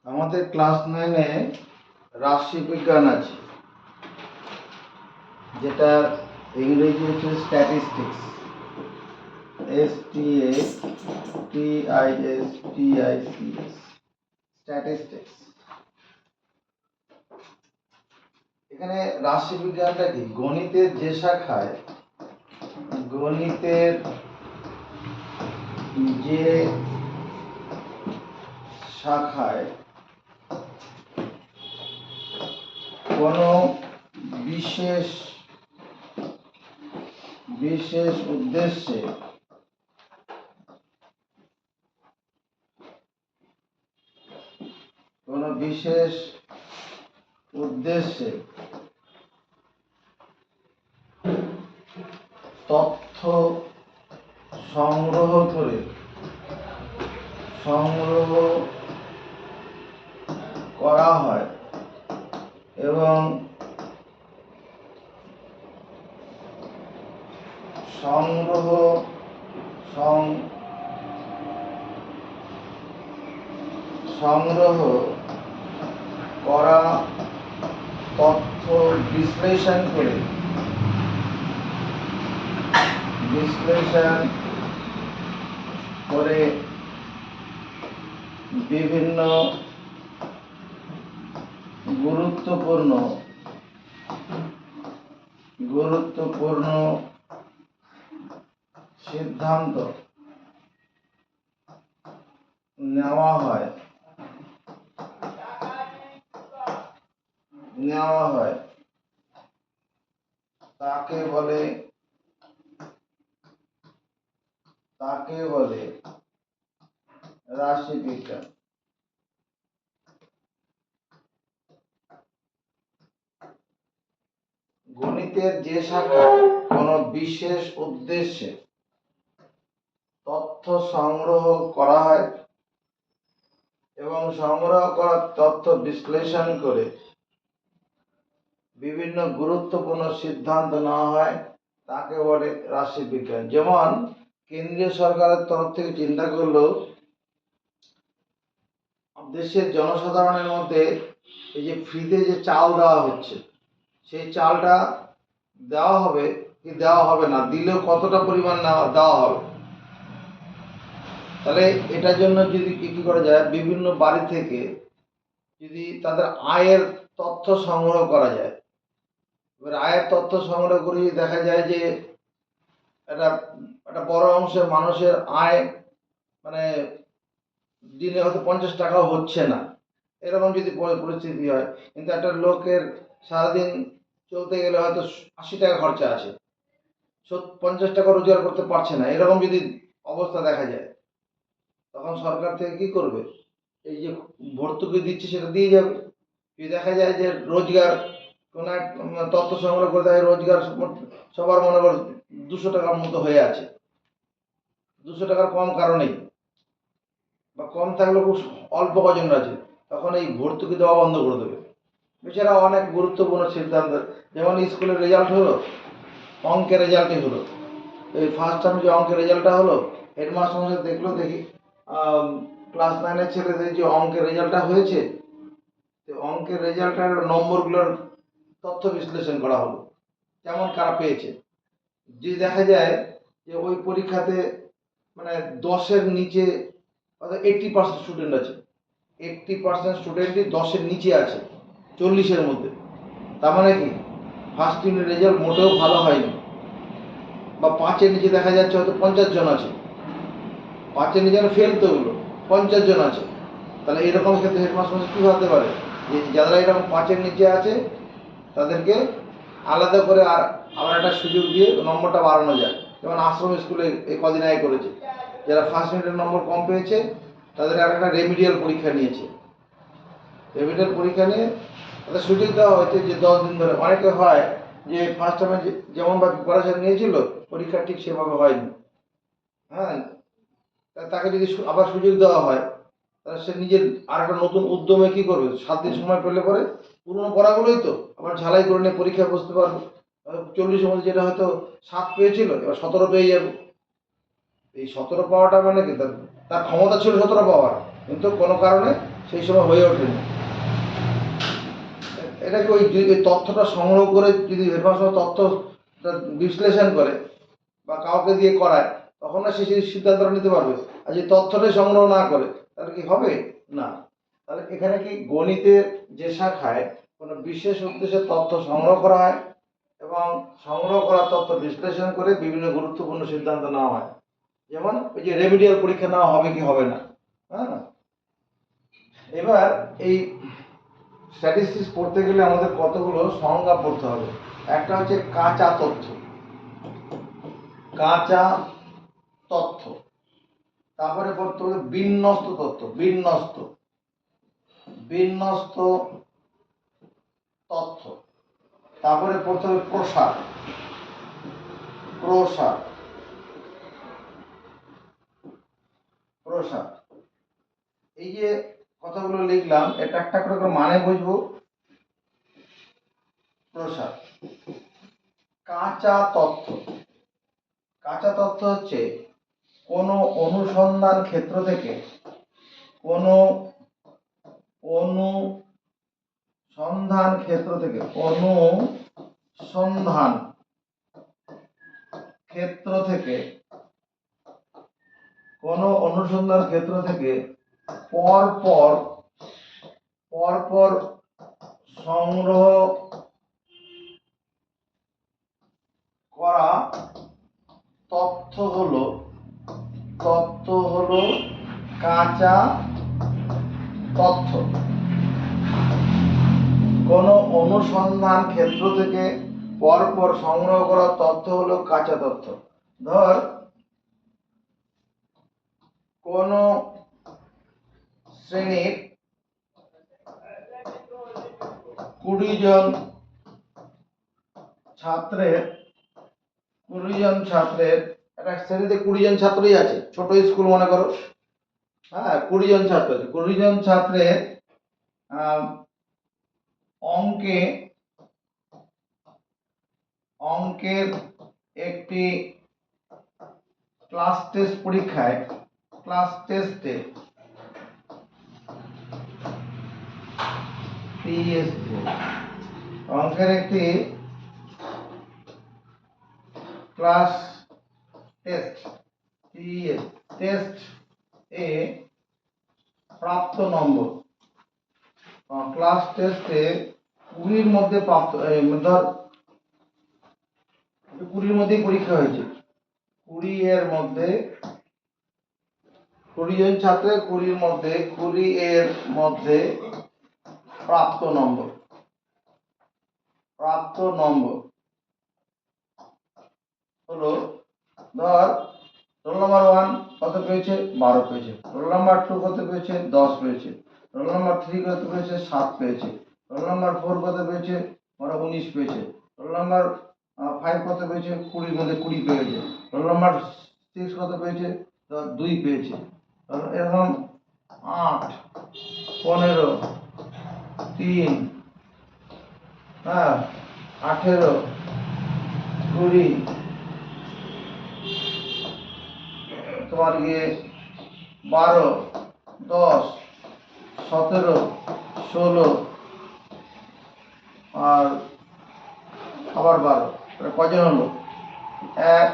আমাদের ক্লাস 9-এ রাশিবিজ্ঞান আছে, যেটা ইংরেজি হচ্ছে স্ট্যাটিস্টিক্স, STATISTICS, স্ট্যাটিস্টিক্স। এখানে রাশিবিজ্ঞানটা কি? গণিতের যে শাখায় কোনো বিশেষ উদ্দেশ্যে তথ্য সংগ্রহ করা হয় এবং সংগ্রহ করা তথ্য বিশ্লেষণ করে বিভিন্ন গুরুত্বপূর্ণ সিদ্ধান্ত নেওয়া হয় তাকে বলে রাশিবিজ্ঞান। গণিতের যে শাখায় কোনো বিশেষ উদ্দেশ্যে তথ্য সংগ্রহ করা হয় এবং সংগ্রহ করা তথ্য বিশ্লেষণ করে বিভিন্ন গুরুত্বপূর্ণ সিদ্ধান্ত নেওয়া হয় তাকে বলে রাশিবিজ্ঞান। যেমন কেন্দ্রীয় সরকারের তরফ থেকে চিন্তা করলো দেশের জনসাধারণের মধ্যে এই যে ফ্রিতে যে চাল দেওয়া হচ্ছে, সেই চালটা দেওয়া হবে কি দেওয়া হবে না, দিলেও কতটা পরিমাণ দেওয়া হবে। তাহলে এটার জন্য যদি কি করা যায়, বিভিন্ন বাড়ি থেকে যদি তাদের আয়ের তথ্য সংগ্রহ করা যায়, এবার আয়ের তথ্য সংগ্রহ করে যদি দেখা যায় যে একটা বড় অংশের মানুষের আয় মানে দিনে হয়তো 50 টাকাও হচ্ছে না, এরকম যদি পরিস্থিতি হয়, কিন্তু একটা লোকের সারাদিন চলতে গেলে হয়তো 80 টাকা খরচা আছে, 50 টাকা রোজগার করতে পারছে না, এরকম যদি অবস্থা দেখা যায়, তখন সরকার থেকে কি করবে? এই যে ভর্তুকি দিচ্ছে সেটা দিয়ে যাবে। যদি দেখা যায় যে রোজগার কোন এক তথ্য সংগ্রহ করে দেখা যায় রোজগার সবার মনে করো 200 টাকার মতো হয়ে আছে, 200 টাকার কম কারণেই বা কম থাকলেও খুব অল্প কজন আছে, তখন এই ভর্তুকি দেওয়া বন্ধ করে দেবে। এছাড়া অনেক গুরুত্বপূর্ণ সিদ্ধান্ত, যেমন স্কুলের রেজাল্ট হলো, অঙ্কের রেজাল্টই হলো, এই ফার্স্ট টার্ম যে অঙ্কের রেজাল্টটা হলো, হেডমাস্টার মশাই দেখলো, দেখি ক্লাস 9-এর ছেলেদের যে অঙ্কের রেজাল্টটা হয়েছে, অঙ্কের রেজাল্টের নম্বরগুলোর তথ্য বিশ্লেষণ করা হলো, কেমন কারা পেয়েছে। যদি দেখা যায় যে ওই পরীক্ষাতে মানে 10-এর নিচে অর্থাৎ 80% স্টুডেন্ট আছে, 80% স্টুডেন্টই 10-এর নিচে আছে 40-এর মধ্যে, তার মানে কি ফার্স্ট ইউনিট রেজাল্ট মোটেও ভালো হয়নি। বা 5-এর নিচে দেখা যাচ্ছে হয়তো 50 জন আছে, 5-এর নিচে ফেল তো হলো 50 জন আছে, তাহলে এরকম ক্ষেত্রে হেডমাস্টার কী ভাবতে পারে যে যারা এরকম 5-এর নিচে আছে তাদেরকে আলাদা করে আবার একটা সুযোগ দিয়ে নম্বরটা বাড়ানো যায়। যেমন আশ্রম স্কুলে এই কদিন আগে করেছে, যারা ফার্স্ট ইউনিটের নম্বর কম পেয়েছে তাদের আর একটা রেমিডিয়াল পরীক্ষা নিয়েছে, রেমিডিয়াল পরীক্ষা নিয়ে তাদের সুযোগ দেওয়া হয়েছে যে 10 দিন ধরে। অনেকে হয় যে ফার্স্ট টাইমে যেমনভাবে প্রিপারেশন নিয়েছিল পরীক্ষা ঠিক সেভাবে হয়নি, হ্যাঁ, তাকে যদি আবার সুযোগ দেওয়া হয় তাহলে সে নিজের আর একটা নতুন উদ্যমে কী করবে, 7 দিন সময় পেলে পরে পুরনো পড়াগুলোই তো আবার ঝালাই করে নিয়ে পরীক্ষায় বসতে পারবে। 40-এর মধ্যে যেটা হয়তো 7 পেয়েছিল এবার 17 পেয়ে যাবে। এই 17 পাওয়াটা মানে কি, তার ক্ষমতা ছিল 17 পাওয়ার, কিন্তু কোনো কারণে সেই সময় হয়ে ওঠেনি। এটাকে ওই তথ্যটা সংগ্রহ করে যদি হেডমাস্টার তথ্য বিশ্লেষণ করে বা কাউকে দিয়ে করায়, তখন না সে সেই সিদ্ধান্তটা নিতে পারবে। আর যদি তথ্যটাই সংগ্রহ না করে তাহলে কি হবে না। তাহলে এখানে কি গণিতের যে শাখায় কোনো বিশেষ উদ্দেশ্যে তথ্য সংগ্রহ করা হয় এবং সংগ্রহ করা তথ্য বিশ্লেষণ করে বিভিন্ন গুরুত্বপূর্ণ সিদ্ধান্ত নেওয়া হয়। যেমন ওই যে রেমিডিয়াল পরীক্ষা নেওয়া হবে কি হবে না। হ্যাঁ, এবার এই স্ট্যাটিস্টিক্স পড়তে গেলে আমাদের কতগুলো সংজ্ঞা পড়তে হবে। একটা হচ্ছে কাঁচা তথ্য, কাঁচা তথ্য। তারপরে পড়তে হবে বিন্যস্ত তথ্য, বিন্যস্ত বিন্যস্ত তথ্য। তারপরে পড়তে হবে প্রসার, প্রসার প্রসার। এই যে কথাগুলো লিখলাম, এটা একটা করে মানে বুঝবো। প্রসার। কাঁচা তথ্য, কাঁচা তথ্য হচ্ছে কোনো অনুসন্ধান ক্ষেত্র থেকে, কোনো অনুসন্ধান ক্ষেত্র থেকে, অনুসন্ধান ক্ষেত্র থেকে, কোনো অনুসন্ধান ক্ষেত্র থেকে পরপর সংগ্রহ করা তথ্য হলো কাঁচা তথ্য। কোনো অনুসন্ধান ক্ষেত্র থেকে পরপর সংগ্রহ করা তথ্য হলো কাঁচা তথ্য। ধর কোন শ্রেণীর 20 জন ছাত্রের, একটা শ্রেণীতে 20 জন ছাত্রই আছে, ছোট স্কুল মনে করো। হ্যাঁ, 20 জন ছাত্র আছে। 20 জন ছাত্রের অঙ্কের একটি ক্লাস টেস্ট পরীক্ষায়, ক্লাস টেস্টে অঙ্কের একটি ক্লাস টেস্ট এ প্রাপ্ত নম্বর, ক্লাস টেস্টে 20-র মধ্যে প্রাপ্ত, ধর 20-র মধ্যেই পরীক্ষা হয়েছে, 20-এর মধ্যে 20 জন ছাত্রের 20-এর মধ্যে প্রাপ্ত নম্বর হলো, ধর রোল নাম্বার 1 কত পেয়েছে, 12 পেয়েছে। রোল নাম্বার 2 কত পেয়েছে, 10 পেয়েছে। রোল নাম্বার 3 কত পেয়েছে, 7 পেয়েছে। রোল নাম্বার 4 কত পেয়েছে, 19 পেয়েছে। রোল নাম্বার 5 কত পেয়েছে, 20-র মধ্যে 20 পেয়েছে। রোল নাম্বার 6 কত পেয়েছে, 2 পেয়েছে। এরকম 8, 15, 3, হ্যাঁ 18, 20, তোমার গিয়ে 12, 10, 17, 16 আর আবার 12। কজন হলো? 1,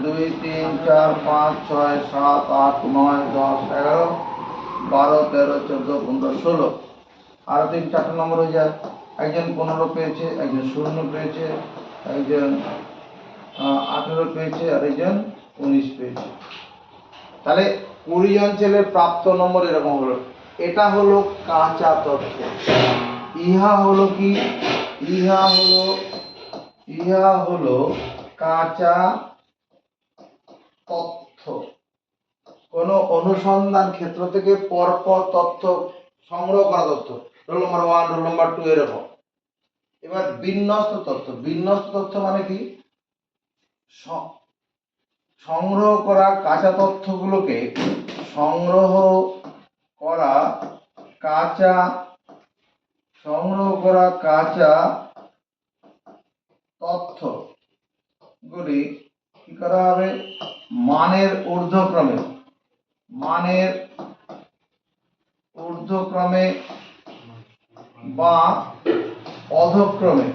2, 3, 4, 5, 6, 7, 8, 9, 10, 11, 12, 13, 14, 15, 16। আরো 3-4 নম্বর হয়ে যায়। একজন 15 পেয়েছে, একজন 0 পেয়েছে, একজন 18 পেয়েছে, আর একজন 19 পেয়েছে। তাহলে 20 জন ছেলের প্রাপ্ত নম্বর এরকম হলো। এটা হলো কাঁচা তথ্য। ইহা হলো কি, ইহা হলো কাঁচা তথ্য। কোন অনুসন্ধান ক্ষেত্র থেকে পরপর তথ্য সংগ্রহ করা তথ্য, রোল নাম্বার 1, রোল নাম্বার 2 এরকম। এবার বিন্যস্ত তথ্য মানে কি, সংগ্রহ করা কাঁচা তথ্যগুলোকে, সংগ্রহ করা কাঁচা তথ্যগুলি কি করা হবে, মানের ঊর্ধ্বক্রমে মানের ঊর্ধ্বক্রমে বা অধক্রমে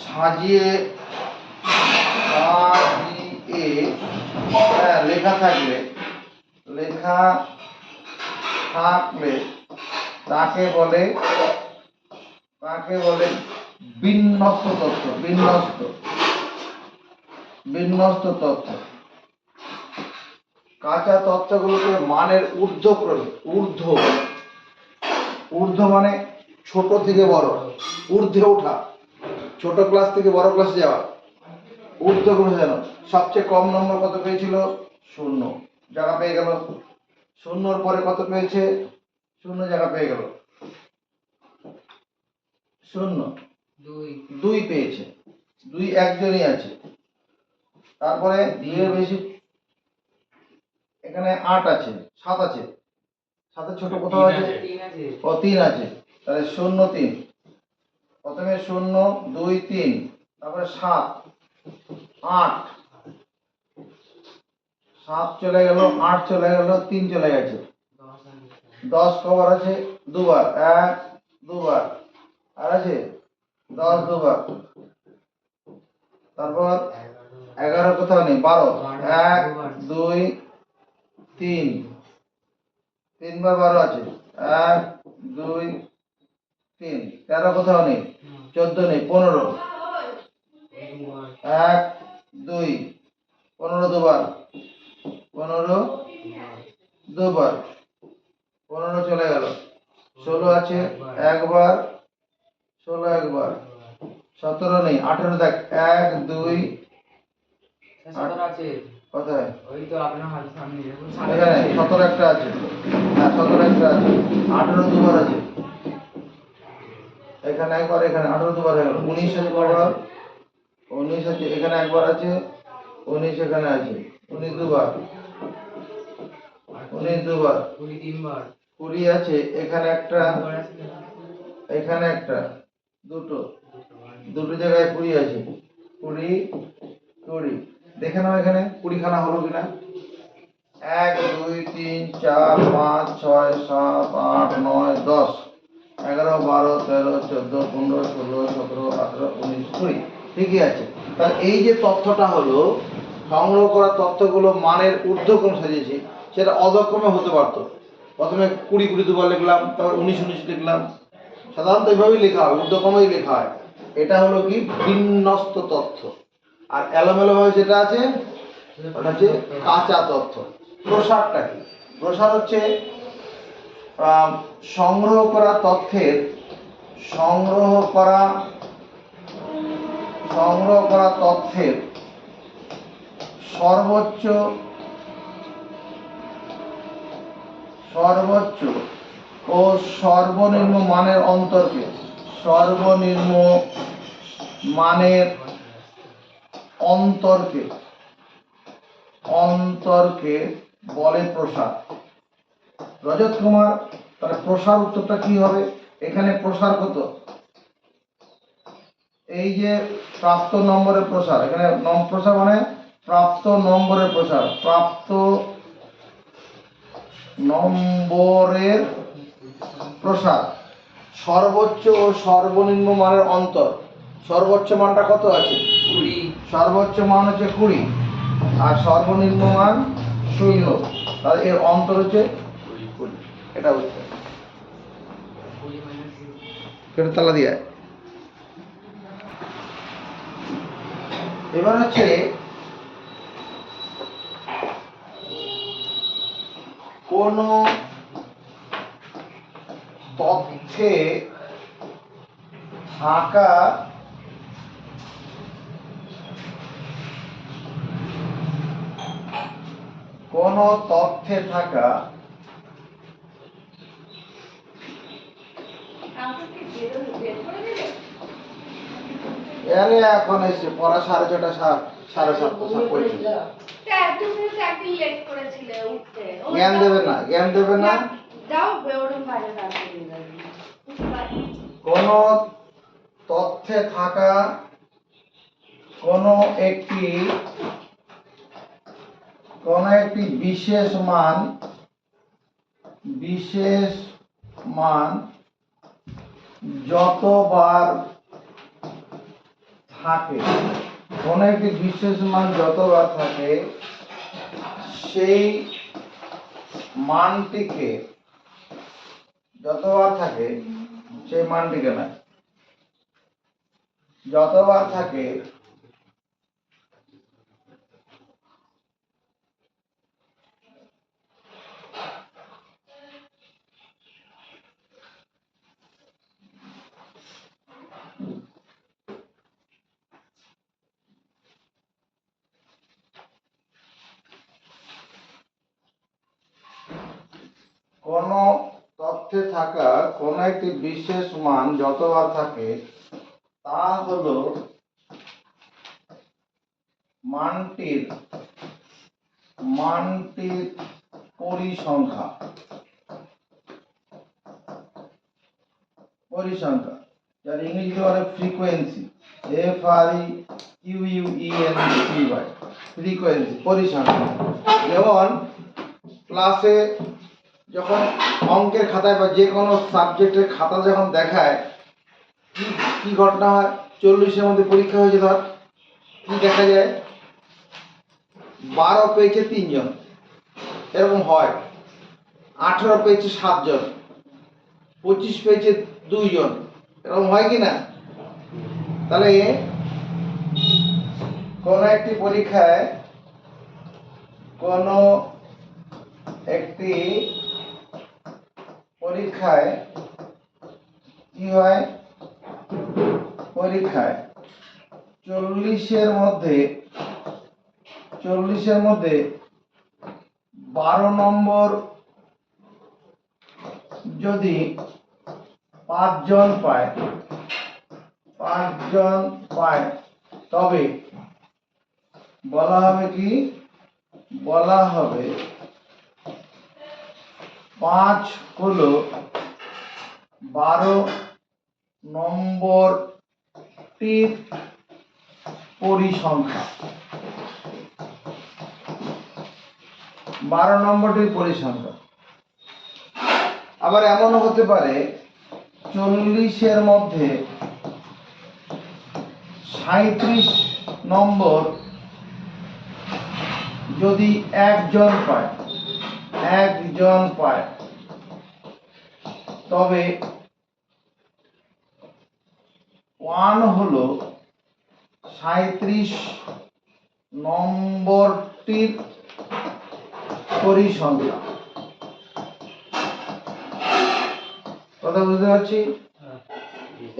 সাজিয়ে লেখা থাকলে তাকে বলে বিন্যস্ত তথ্য। কাঁচা তথ্যগুলোকে মানের ঊর্ধ্ব মানে ছোট থেকে বড়, ঊর্ধ্বে ওঠা, ছোট ক্লাস থেকে বড় ক্লাসে যাওয়া, ঊর্ধ্বক্রমে যেন। সবচেয়ে কম নম্বর কত পেয়েছিল? 0, জায়গা পেয়ে গেল। 0-র পরে কত পেয়েছে? 0 জায়গা পেয়ে গেল। 0 2 পেয়েছে, 2 একজনই আছে। তারপরে 2 এর বেশি, এখানে 8 আছে, 7 আছে, 7 ছোট কোথাও আছে? 3 আছে। তাহলে 0 3, প্রথমে 0 2 3, তারপরে 7 8, 7 চলে গেল, 8 চলে গেল, 3 চলে গেছে, 10 কবার আছে? দুবার, 1 দুবার, আর আছে 10 দুবার। তারপর 11 কোথাও নেই, 12 1 2 3, 3 বার 12 আছে, 1 2 3, 13 কোথাও নেই, 14 নেই, 15 1 2, 15 দুবার, 15 দুবার, 15 চলে গেল, 16 আছে একবার, 16 একবার, 17 নেই, 18 দেখ, 1 2 কোথায়? এখানে 17 একটা আছে, হ্যাঁ 17 একটা আছে, 18 দুবার আছে, এখানে একবার, এখানে 18 দুবার হয়ে গেল, 19 আছে কবার? 19 আছে, এখানে একবার আছে, 19 এখানে আছে, 19 দুবার, 19 দুবার, 20 আছে, এখানে একটা, এখানে একটা, দুটো জায়গায় 20 আছে, 20 দেখে নাও এখানে 20 খানা হলো কিনা। 1 2 3 4 5 6 7 8 9 10 11 12 13 14 15 16 17 18 19 20, ঠিকই আছে। তাহলে এই যে তথ্যটা হলো, সংগ্রহ করা তথ্যগুলো মানের ঊর্ধ্বক্রম সাজিয়েছি, সেটা অধক্রমে হতে পারতো। প্রথমে 20 20 দুবার লিখলাম, তারপর 19 19 লিখলাম, সাধারণত এইভাবেই লেখা হয়, ঊর্ধ্বক্রমেই লেখা হয়। এটা হলো কি? বিন্যস্ত তথ্য। আর এলোমেলো ভাবে যেটা আছে ওটা হচ্ছে কাঁচা তথ্য। প্রসারটা কি? প্রসার হচ্ছে সংগ্রহ করা তথ্যের সর্বোচ্চ ও সর্বনিম্ন মানের অন্তরকে বলে প্রসার। রজত কুমার, তাহলে প্রসার উত্তরটা কি হবে? এখানে প্রসার কত? এই যে প্রাপ্ত নম্বরের প্রসার, এখানে প্রসার মানে প্রাপ্ত নম্বরের প্রসার, প্রাপ্ত নম্বরের প্রসার, সর্বোচ্চ ও সর্বনিম্ন মানের অন্তর। সর্বোচ্চ মানটা কত আছে? 20। সর্বোচ্চ মান হচ্ছে 20 আর সর্বনিম্ন মান 0, তাহলে এর অন্তর হচ্ছে 20। এটা হচ্ছে কেটে তালা দিয়ে। এবার হচ্ছে কোন তথ্যে থাকা এখন এসে পড়া 6:30 জ্ঞান দেবে না। কোন তথ্যে থাকা কোনো একটি বিশেষ মান যতবার থাকে, কোনো একটি বিশেষ মান যতবার থাকে সেই মানটিকে যতবার থাকে কোনো তথ্যে থাকা কোনো একটি বিশেষ মান যতবার থাকে তা হলো মানটির পরিসংখ্যা। যার ইংরেজিতে বলে ফ্রিকোয়েন্সি, FREQUENCY, ফ্রিকোয়েন্সি, পরিসংখ্যা। যেমন ক্লাসে যখন অঙ্কের খাতায় বা যে কোনো সাবজেক্টের খাতা যখন দেখায় কি ঘটনা হয়, 40-এর মধ্যে পরীক্ষা হয়েছে, ধর কি দেখা যায়, 12 পেয়েছে 3 জন, এরকম হয়। 18 পেয়েছে 7 জন, 25 পেয়েছে 2 জন, এরকম হয় কি না? তাহলে কোন একটি পরীক্ষায় কি হয়, পরীক্ষায় 40-এর মধ্যে 12 নম্বর যদি 5 জন পায় তবে বলা হবে 5 হলো 12 নম্বরটির পরিসংখ্যা। 12 নম্বরটির পরিসংখ্যা। আবার এমনও হতে পারে 40-এর মধ্যে 37 নম্বর যদি একজন পায় তবে 1 হলো 37 নম্বরটির পরিসংখ্যা। কথা বুঝতে পারছি?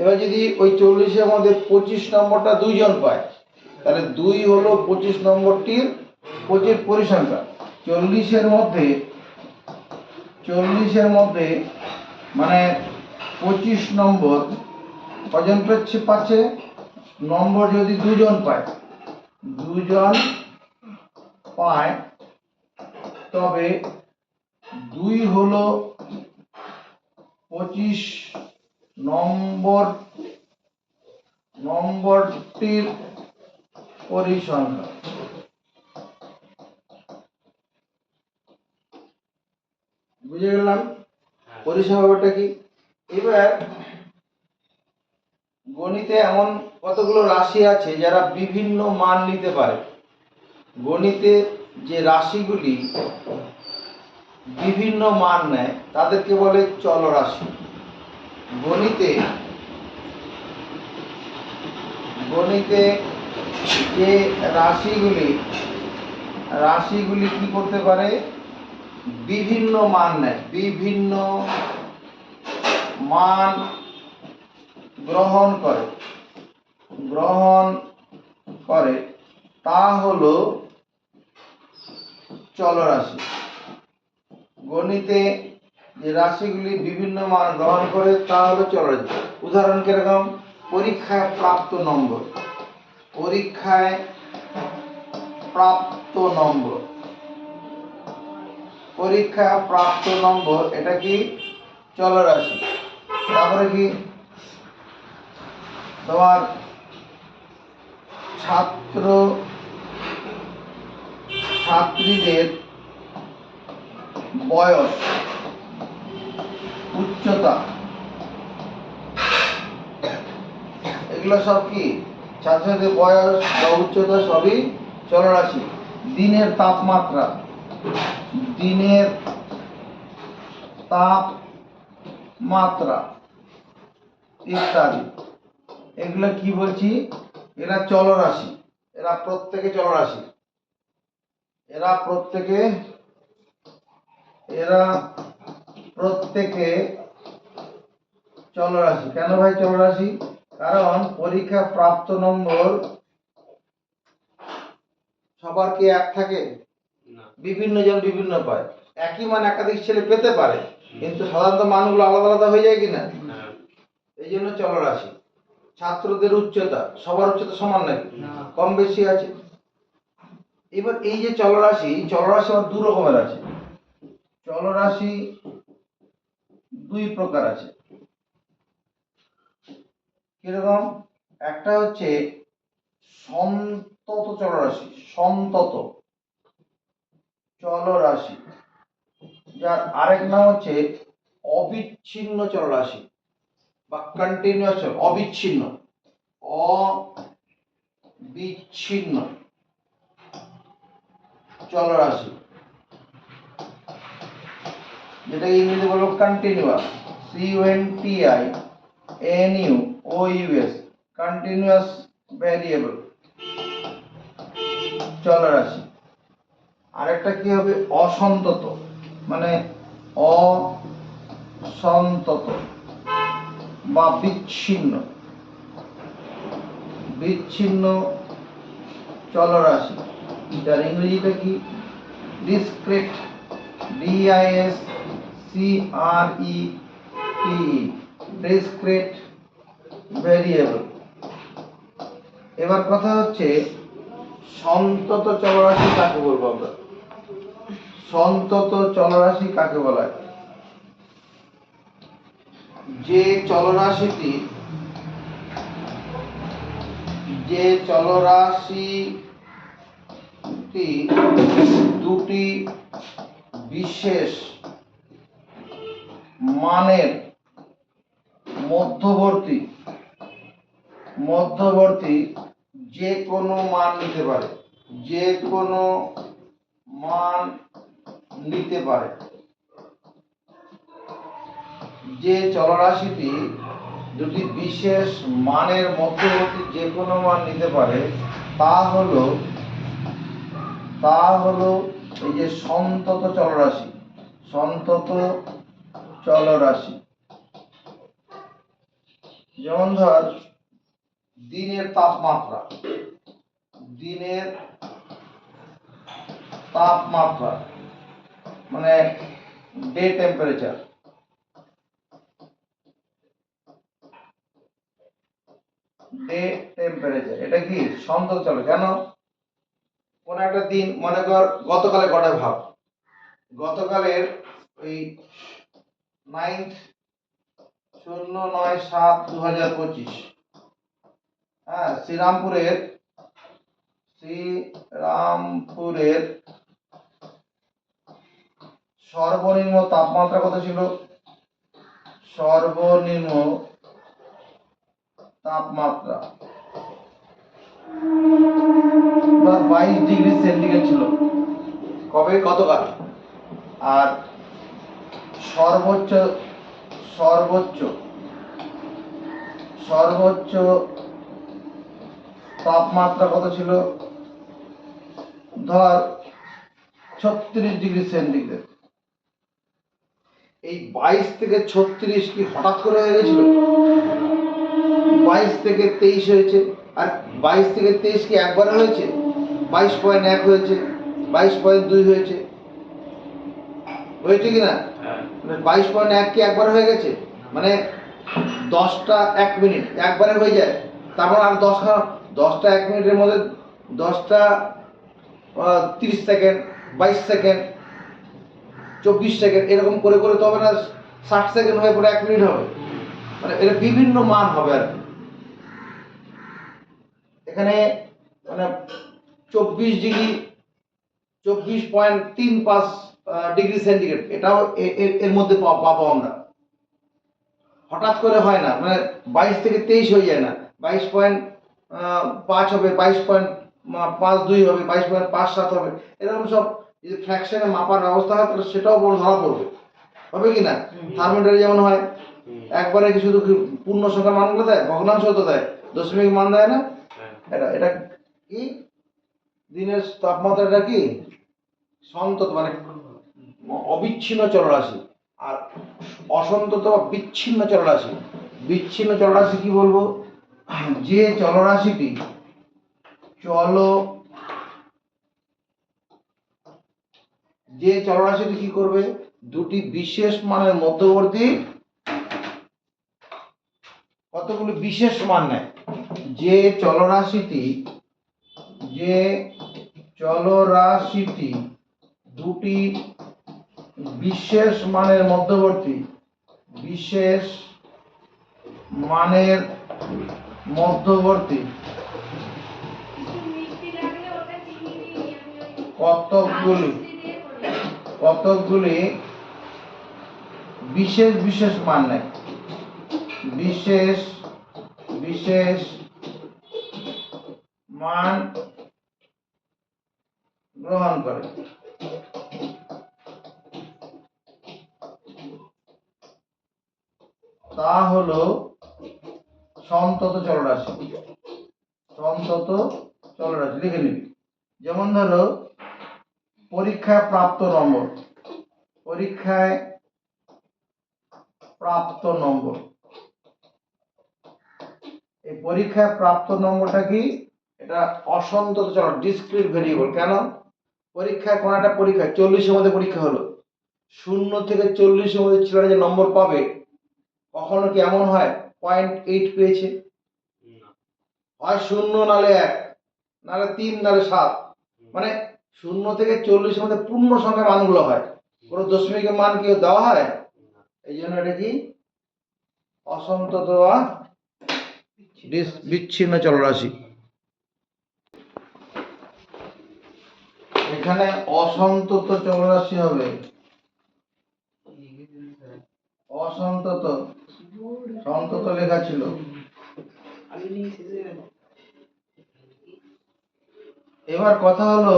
এবার যদি ওই 40-এর মধ্যে 25 নম্বরটা 2 জন পায় তাহলে 2 হলো 25 নম্বরটির পরিসংখ্যা। 40-এর মধ্যে মানে 25 নম্বর কজন পাচ্ছে নম্বর যদি 2 জন পায় তবে 2 হলো 25 নম্বরটির পরিসংখ্যা। বুঝে গেলাম পরিসংখ্যাটা কি? এবার গণিতে এমন কতগুলো রাশি আছে যারা বিভিন্ন মান নিতে পারে। গণিতে যে রাশিগুলি বিভিন্ন মান নেয় তাদেরকে বলে চলরাশি। গণিতে যে রাশিগুলি কি করতে পারে, বিভিন্ন মান নেয়, বিভিন্ন মান গ্রহণ করে তা হলো চলরাশি। গণিতে যে রাশিগুলি বিভিন্ন মান গ্রহণ করে তা হলো চলরাশি। উদাহরণ কিরকম, পরীক্ষায় প্রাপ্ত নম্বর এটা কি চলরাশি। তারপরে কি তোমার ছাত্র ছাত্রীদের বয়স, উচ্চতা, এগুলো সব কি ছাত্রছাত্রীদের বয়স বা উচ্চতা সবই চলরাশি। দিনের তাপমাত্রা, দিনের তাপমাত্রা ইত্যাদি, এগুলো কি বলছি, এরা চলরাশি, এরা প্রত্যেকে চলরাশি, এরা প্রত্যেকে চলরাশি। কেন ভাই চলরাশি? কারণ পরীক্ষা প্রাপ্ত নম্বর সবার কি এক থাকে? বিভিন্ন জন বিভিন্ন পায়। একই মান একাধিক ছেলে পেতে পারে, কিন্তু সাধারণত মানগুলো আলাদা আলাদা হয়ে যায় কিনা, এই জন্য চলরাশি। ছাত্রদের উচ্চতা, সবার উচ্চতা সমান নাকি? কম বেশি আছে। এবার এই যে চলরাশি, চলরাশি আবার দু রকমের আছে। চলরাশি দুই প্রকার আছে। কিরকম? একটা হচ্ছে সন্তত চলরাশি, সন্তত চলরাশি, যার আরেক নাম হচ্ছে অবিচ্ছিন্ন চলরাশি বা কন্টিনিউয়াস, অবিচ্ছিন্ন, অবিচ্ছিন্ন চলরাশি, যেটা ইংরেজি বলবো কন্টিনিউয়াস, CONTINUOUS, কন্টিনিউয়াস ভ্যারিয়েবল চলরাশি। আরেকটা কি হবে? অসন্তত, মানে অসন্তত বা বিচ্ছিন্ন, বিচ্ছিন্ন চলরাশি, যার ইংরেজিটা কি? Discrete, DISCRET, discrete variable. এবার কথা হচ্ছে সন্তত চলরাশি কাকে বলবো আমরা? সন্তত চলরাশি কাকে বলা হয়? যে চলরাশিটি দুটি বিশেষ মানের মধ্যবর্তী যে কোনো মান নিতে পারে, যে কোনো মান নিতে পারে। যে চলরাশিটি দুটি বিশেষ মানের মধ্যবর্তী যে কোনো মান নিতে পারে তা হলো এই যে সন্তত চলরাশি, সন্তত চলরাশি। যেমন ধর দিনের তাপমাত্রা, দিনের তাপমাত্রা মানে ডে টেম্পারেচার, ডে টেম্পারেচার, এটা কি সন্তত চলে। কেন? কোন একটা দিন, মনে কর গতকালে কটা ভাব, গতকালের ওই 09/07/2025, হ্যাঁ, শ্রীরামপুরের সর্বনিম্ন তাপমাত্রা কত ছিল? সর্বনিম্ন তাপমাত্রা 22°C ছিল। কবে? গতকাল। আর সর্বোচ্চ তাপমাত্রা কত ছিল? ধর 36°C। এই 22 থেকে 36 কি হঠাৎ করে হয়ে গেছিল? 22 থেকে 23 হয়েছে, আর 22 থেকে 23 কি একবারে হয়েছে? 22.1 হয়েছে, 22.2 হয়েছে, হয়েছে কিনা? 22.1 কি একবার হয়ে গেছে? মানে 10টা 1 মিনিট একবারে হয়ে যায়। তারপর আর 10টা 1 মিনিটের মধ্যে 10টা 30 সেকেন্ড, 22 সেকেন্ড, 24 সেকেন্ড, এরকম করে করে তবে না 60 সেকেন্ড হয়ে পরে 1 মিনিট হবে। মানে এর বিভিন্ন মান হবে আর কি। এখানে মানে 24.35 ডিগ্রি সেন্টিগ্রেড, এটাও এর মধ্যে পাবো আমরা। হঠাৎ করে হয় না, মানে 22 থেকে 23 হয়ে যায় না, 22.5 হবে, 22.52 হবে, 22.57 হবে, এরকম সব যদি ফ্র্যাকশনে মাপার ব্যবস্থা হয় তাহলে সেটাও বড় ধরা পড়বে, হবে কি না? থার্মোমিটারে যেমন হয়, একবারে কি শুধু পূর্ণ সংখ্যার মানগুলো দেয়, ভগ্নাংশ তো দেয়, দশমিক মান দেয় না। এটা কি দিনের তাপমাত্রাটা কি সন্তত মানে অবিচ্ছিন্ন চলরাশি, আর অসন্তত বা বিচ্ছিন্ন চলরাশি। বিচ্ছিন্ন চলরাশি কি বলবো, যে চলরাশিটি কি করবে, দুটি বিশেষ মানের মধ্যবর্তী কতগুলো বিশেষ মান নেয়। যে চলরাশিটি দুটি বিশেষ মানের মধ্যবর্তী কতকগুলি বিশেষ মান নেয়, বিশেষ মান গ্রহণ করে। তা হলো সন্তত চলরাশি। লিখে নিবি। যেমন ধরো পরীক্ষায় প্রাপ্ত নম্বর, এই পরীক্ষায় প্রাপ্ত নম্বরটা কি, এটা অসন্তত চলরাশি, ডিসক্রিট ভেরিয়েবল। কেন? পরীক্ষায় কোন একটা পরীক্ষা 40-এর মধ্যে পরীক্ষা হলো, 0 থেকে 40-এর মধ্যে ছেলেরা যে নম্বর পাবে, কখনো কি এমন হয় 0.8 পেয়েছে? হয় 0, নালে 1, নালে 3, নালে 7, মানে 0 থেকে 40-এর মধ্যে পূর্ণ সংখ্যা মানগুলো হয়, কোনো দশমিকের মান কি দেওয়া হয়? এই জন্য এটা কি অসন্তত বা বিচ্ছিন্ন চলরাশি। এখানে অসন্তত চলরাশি হবে, সন্তত লেখা ছিল। এবার কথা হলো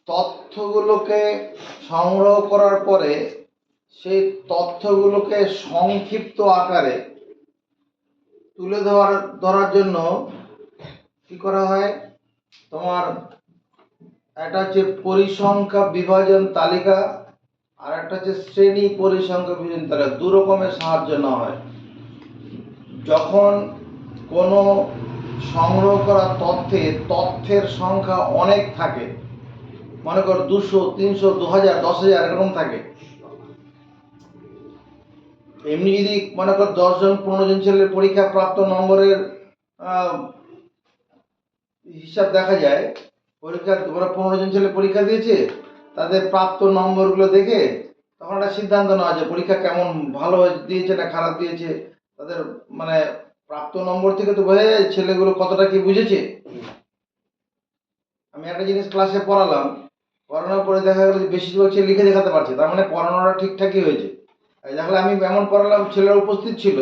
তথ্যগুলোকে সংগ্রহ করার পরে সেই তথ্যগুলোকে সংক্ষিপ্ত আকারে তুলে ধরার জন্য কি করা হয়, তোমার একটা হচ্ছে পরিসংখ্যা বিভাজন তালিকা, আর একটা হচ্ছে শ্রেণী পরিসংখ্যা বিভাজন তালিকা, দু রকমের সাহায্য নেওয়া হয়। যখন কোনো সংগ্রহ করা তথ্যের সংখ্যা অনেক থাকে, মনে কর 200, 300, 2000, 10,000 এরকম থাকে, এমনি যদি মনে কর 10 জন 15 জন ছেলের পরীক্ষা প্রাপ্ত নম্বরের হিসাব দেখা যায়, পরীক্ষা 15 জন ছেলে পরীক্ষা দিয়েছে, তাদের প্রাপ্ত নম্বরগুলো দেখে তখন একটা সিদ্ধান্ত নেওয়া যায় পরীক্ষা কেমন ভালো দিয়েছে না খারাপ দিয়েছে। তাদের মানে প্রাপ্ত নম্বর থেকে তো বোঝা যায় ছেলেগুলো কতটা কি বুঝেছে। আমি একটা জিনিস ক্লাসে পড়ানোর পরে দেখা গেল যে বেশিরভাগ ছেলে লিখে দেখাতে পারছে, তার মানে পড়ানোটা ঠিকঠাকই হয়েছে। দেখলে আমি এমন পড়ালাম ছেলেরা উপস্থিত ছিল,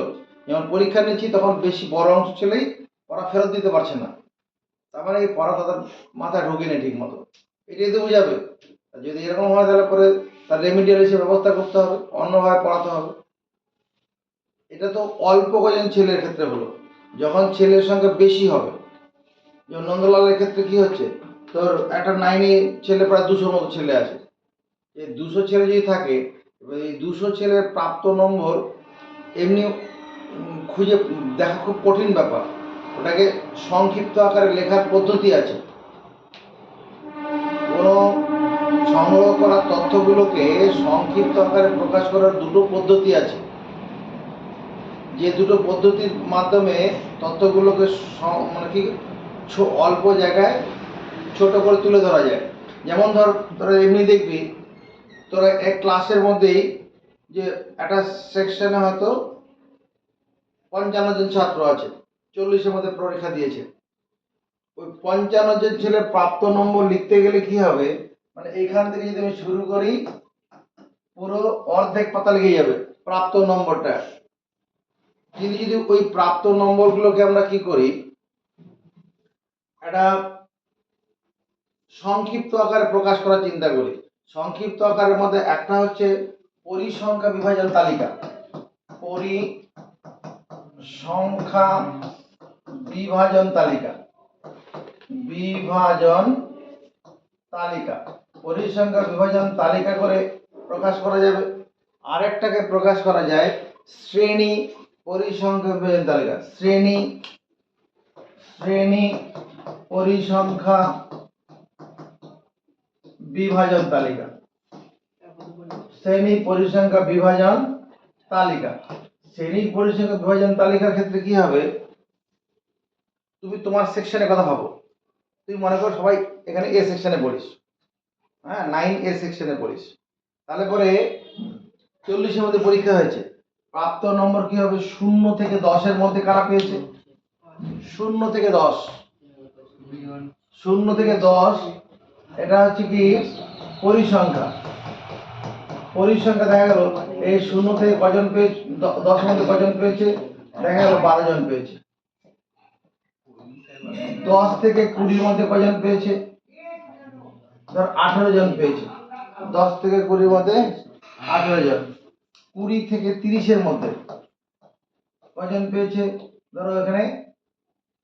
যেমন পরীক্ষা নিচ্ছি তখন বেশি বড় অংশ ছেলেই পড়া ফেরত দিতে পারছে না, তার মানে এই পড়া তাদের মাথায় ঢোকেনি ঠিক মতো, এটাই তো বোঝাবে। যদি এরকম হয় তাহলে পরে তার রেমিডিয়াল হিসেবে ব্যবস্থা করতে হবে, অন্যভাবে পড়াতে হবে। এটা তো অল্প কজন ছেলের ক্ষেত্রে হলো, যখন ছেলের সংখ্যা বেশি হবে, যেমন নন্দলালের ক্ষেত্রে কি হচ্ছে, তোর একটা 9-এ ছেলে প্রায় 200 মতো ছেলে আছে, এই 200 ছেলে যদি থাকে, এই 200 ছেলের প্রাপ্ত নম্বর এমনি খুঁজে দেখা খুব কঠিন ব্যাপার, ওটাকে সংক্ষিপ্ত আকারে লেখার পদ্ধতি আছে। কোনো সংগ্রহ করা তথ্যগুলোকে সংক্ষিপ্ত আকারে প্রকাশ করার দুটো পদ্ধতি আছে, যে দুটো পদ্ধতির মাধ্যমে তথ্যগুলোকে মানে কি অল্প জায়গায় ছোট করে তুলে ধরা যায়। যেমন ধর তোরা এমনি দেখবি, তোরা এক ক্লাসের মধ্যেই যে একটা সেকশনে হয়তো 55 জন ছাত্র আছে, 40-এর মধ্যে পরীক্ষা দিয়েছে। ওই 55 জন ছেলের প্রাপ্ত নম্বর লিখতে গেলে কি হবে, মানে এইখান থেকে যদি আমি শুরু করি পুরো অর্ধেক পাতা লেগে যাবে প্রাপ্ত নম্বরটা। কিন্তু যদি ওই প্রাপ্ত নম্বরগুলোকে আমরা কি করি, একটা সংক্ষিপ্ত আকারে প্রকাশ করার চিন্তা করি। সংক্ষিপ্ত আকারের মধ্যে একটা হচ্ছে পরিসংখ্যা বিভাজন তালিকা। পরিসংখ্যা বিভাজন তালিকা, বিভাজন তালিকা, পরিসংখ্যা বিভাজন তালিকা করে প্রকাশ করা যাবে। আরেকটাকে প্রকাশ করা যায় শ্রেণী পরিসংখ্যা বিভাজন তালিকা, শ্রেণী পরিসংখ্যা বিভাজন তালিকা, শ্রেণী পরিসংখ্যা বিভাজন তালিকা। শ্রেণী পরিসংখ্যা বিভাজন তালিকার ক্ষেত্রে কি হবে, তুমি তোমার সেকশনের কথা ভাবো। তুমি মনে করো সবাই এখানে এ সেকশনে পড়িস, হ্যাঁ 9A সেকশনে পড়িস, তাহলে পরে 40-এর মধ্যে পরীক্ষা হয়েছে, প্রাপ্ত নম্বর কি হবে 0 থেকে 10-এর মধ্যে কারা পেয়েছে, 0 থেকে 10, 0 থেকে 10 এটা হচ্ছে কি পরিসংখ্যা। পরিসংখ্যা দেখা গেল এই 0 থেকে কজন পেয়েছে, 10 মধ্যে কজন পেয়েছে, দেখা গেল 12 জন পেয়েছে। 10 থেকে 20-এর মধ্যে কজন পেয়েছে, ধর 18 জন পেয়েছে। 10 থেকে 20-এর মধ্যে 18 জন। 20 থেকে 30-এর মধ্যে কজন পেয়েছে, ধরো এখানে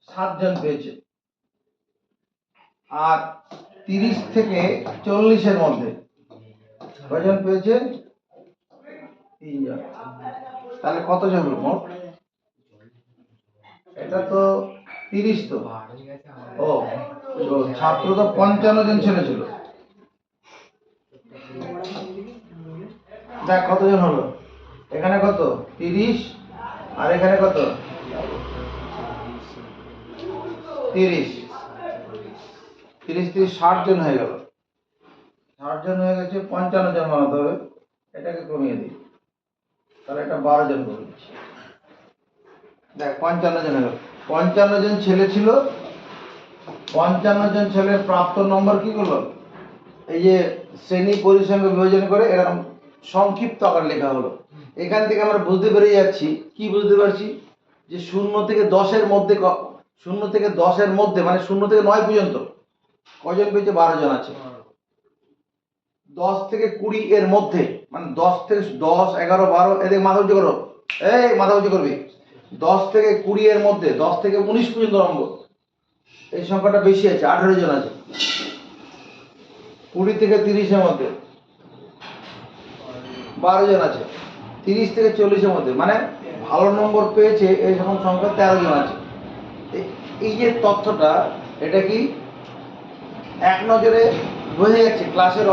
7 জন পেয়েছে। আর 30 থেকে 40-এর মধ্যে কজন পেয়েছে, 3 জন। তাহলে কতজন হলো মোট, এটা তো 30, তো ও ছাত্র তো 55 জন ছেলে ছিল। দেখ কতজন হলো, এখানে কত 30 আর এখানে কত 30, 60 জন হয়ে গেল। 60 জন হয়ে গেছে, 55 জন বানাতে হবে, এটাকে কমিয়ে দিই, তাহলে এটা 12 জন করে দিচ্ছি। দেখ 55 জন হয়ে গেল। 55 জন ছেলে ছিল, 55 জন ছেলের প্রাপ্ত নম্বর কি করলো, এই যে শ্রেণী পরিসংখ্যা বিভাজন করে এরকম সংক্ষিপ্ত আকার লেখা হলো। এখান থেকে আমরা বুঝতে পেরে যাচ্ছি, কি বুঝতে পারছি, যে 0 থেকে 10-এর মধ্যে 0 থেকে 10-এর মধ্যে মানে 0 থেকে 9 পর্যন্ত কজন পেয়েছে, 12 জন আছে। 10 থেকে 20 এর মধ্যে মানে 10 থেকে 10, 11, 12, এদিকে মাথা উঁচু করো, এই মাথা উঁচু করবি। 10 থেকে 20 এর মধ্যে 10 থেকে 19 পর্যন্ত নম্বর, এই সংখ্যাটা বেশি আছে, 18 জন আছে। 20 থেকে 30-এর মধ্যে 12 জন আছে। 30 থেকে 40-এর মধ্যে মানে ভালো নম্বর পেয়েছে এই রকম সংখ্যা 13 জন আছে। এই যে তথ্যটা, এটা কি এক নজরে বোঝা যাচ্ছে ক্লাসের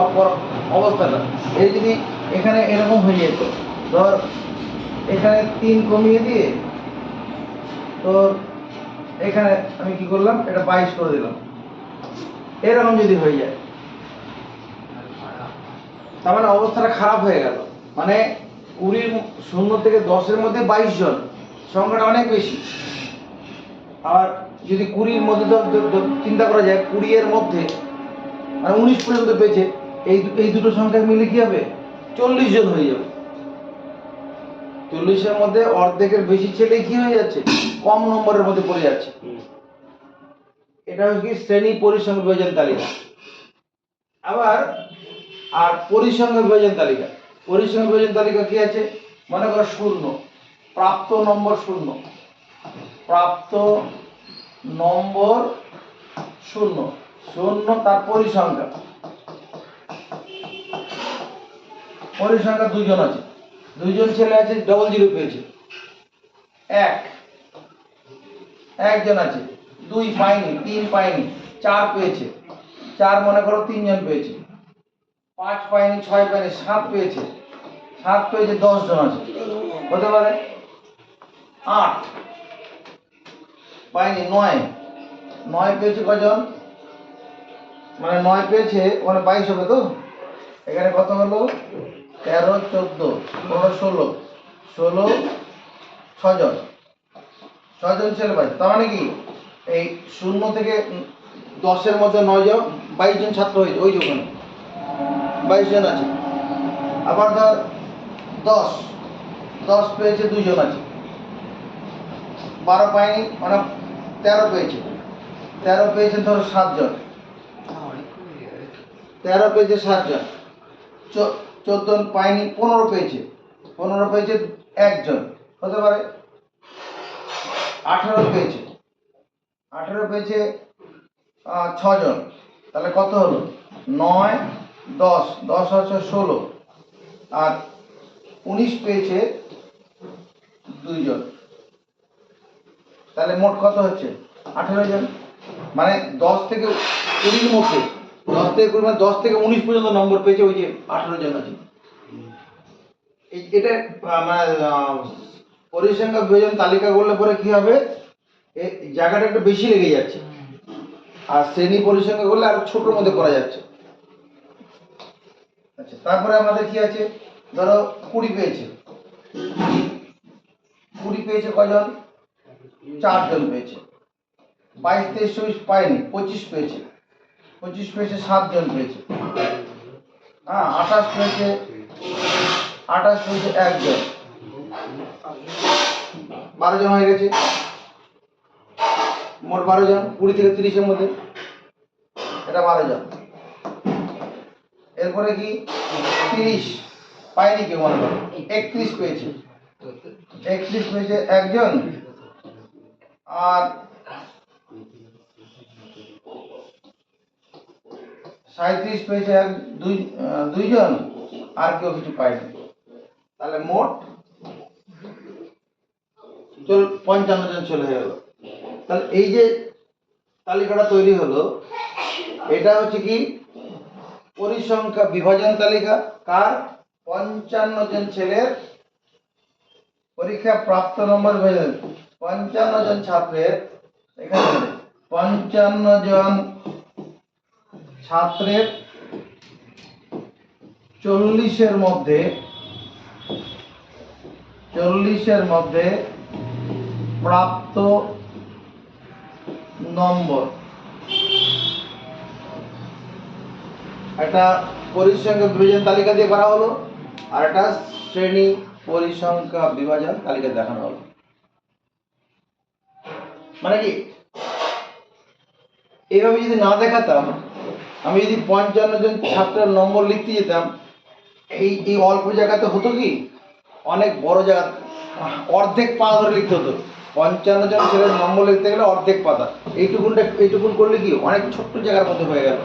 অবস্থাটা। এই যদি এখানে এরকম হয়ে যেত, ধর এখানে 3 কমিয়ে দিয়ে তো এখানে আমি কি করলাম, এটা 22 করে দিলাম, এরকম যদি হয়ে যায় তার মানে অবস্থাটা খারাপ হয়ে গেল। মানে 0 থেকে 10-এর মধ্যে 22 জন, সংখ্যাটা অনেক বেশি। আর যদি 20-এর মধ্যে চিন্তা করা যায়, 20-এর মধ্যে মানে 19 পর্যন্ত পেয়েছে, এই দুটো সংখ্যা মিলে কি হবে, 40 জন হয়ে যাবে। 40-এর মধ্যে অর্ধেকের বেশি ছেলে কি হয়ে যাচ্ছে, কম নম্বরের মধ্যে পড়ে যাচ্ছে। এটা হচ্ছে শ্রেণী পরিসংখ্যা বিভাজন তালিকা। আবার আর পরিসংখ্যা বিভাজন তালিকা, পরিসংখ্যা বিভাজন তালিকা কি আছে, মনে করো 0, প্রাপ্ত নম্বর 0, প্রাপ্ত নম্বর 0, 0 তার পরিসংখ্যা, পরিসংখ্যা 2 জন আছে, 2 জন ছেলে আছে, 00 পেয়েছে। 1 জন আছে, 2 পায়নি, 3 পায়নি, 4 পেয়েছে, 4 মনে করো 3 জন পেয়েছে। 5 পায়নি, 6 পায়নি, 7 পেয়েছে, 7 পেয়েছে, 10 জন আছে, হতে পারে। 8 পায়নি, 9 পেয়েছে কজন, মানে 9 পেয়েছে মানে 22 হবে তো। এখানে কত হলো, 13, 14, 15, 16, 6 জন। 6 জন ছেলে পাচ্ছে, তার মানে কি এই 0 থেকে 10-এর মধ্যে 9 জন, 22 জন ছাত্র হয়েছে, ওই যে ওখানে 22 জন আছে। আবার ধর 10 10 পেয়েছে 2 জন আছে, 12 পায়নি মানে 13 পেয়েছে, 13 পেয়েছে ধর 7 জন, 13 পেয়েছে 7 জন, 14 পায়নি 15 পেয়েছে, 15 পেয়েছে 1 জন, হতে পারে 18 পেয়েছে, 18 পেয়েছে 6 জন, তাহলে কত হলো 9 10 10 হচ্ছে 16, আর 19 পেয়েছে 2 জন, তাহলে মোট কত হচ্ছে 18 জন। মানে 10 থেকে 20-এর মধ্যে 10 থেকে 20 মানে 10 থেকে 19 পর্যন্ত নম্বর পেয়েছে ওই যে 18 জন আছে। এটা মানে পরিসংখ্যা বিভাজন তালিকা করলে পরে কি হবে, এই জায়গাটা একটু বেশি লেগে যাচ্ছে, আর শ্রেণী পরিসংখ্যা করলে আর ছোটোর মধ্যে করা যাচ্ছে। আচ্ছা, তারপরে আমাদের কি আছে, ধরো 20 পেয়েছে, 20 পেয়েছে কজন, 4 জন পেয়েছে। 22 23 24 পায়নি, 25 পেয়েছে, 25 পেয়েছে 7 জন পেয়েছে। হ্যাঁ, 28 পেয়েছে 1 জন, 12 জন হয়ে গেছে, মোট 12 জন, 20 থেকে 30-এর মধ্যে এটা 12 জন। এরপরে কি 30 পায়নি কেউ, মনে করো 31 পেয়েছে, 31 পেয়েছে 1 জন, আর 37 পেয়েছে 2 জন, আর কেউ কিছু পায়নি। তাহলে মোট 55 জন চলে গেল। তাহলে এই যে তালিকাটা তৈরি হলো, এটা হচ্ছে কি পরিসংখ্যা বিভাজন তালিকা। কার? 55 জন ছেলের পরীক্ষা প্রাপ্ত নম্বর, 55 জন ছাত্রের, এখানে 55 জন ছাত্রের 40-এর মধ্যে প্রাপ্ত নম্বর, একটা পরিসংখ্যা বিভাজন তালিকা দিয়ে করা হলো, আর একটা শ্রেণী পরিসংখ্যা বিভাজন তালিকা দেখানো হলো। মানে কি এইভাবে যদি না দেখাতাম, আমি যদি 55 জন ছাত্রের নম্বর লিখতে যেতাম, এই অল্প জায়গাতে হতো কি অনেক বড় জায়গা, অর্ধেক পাতা ধরে লিখতে হতো। 55 জন ছেলের নম্বর লিখতে গেলে অর্ধেক পাতা, এইটুকুন করলে কি অনেক ছোট্ট জায়গার মধ্যে হয়ে গেল।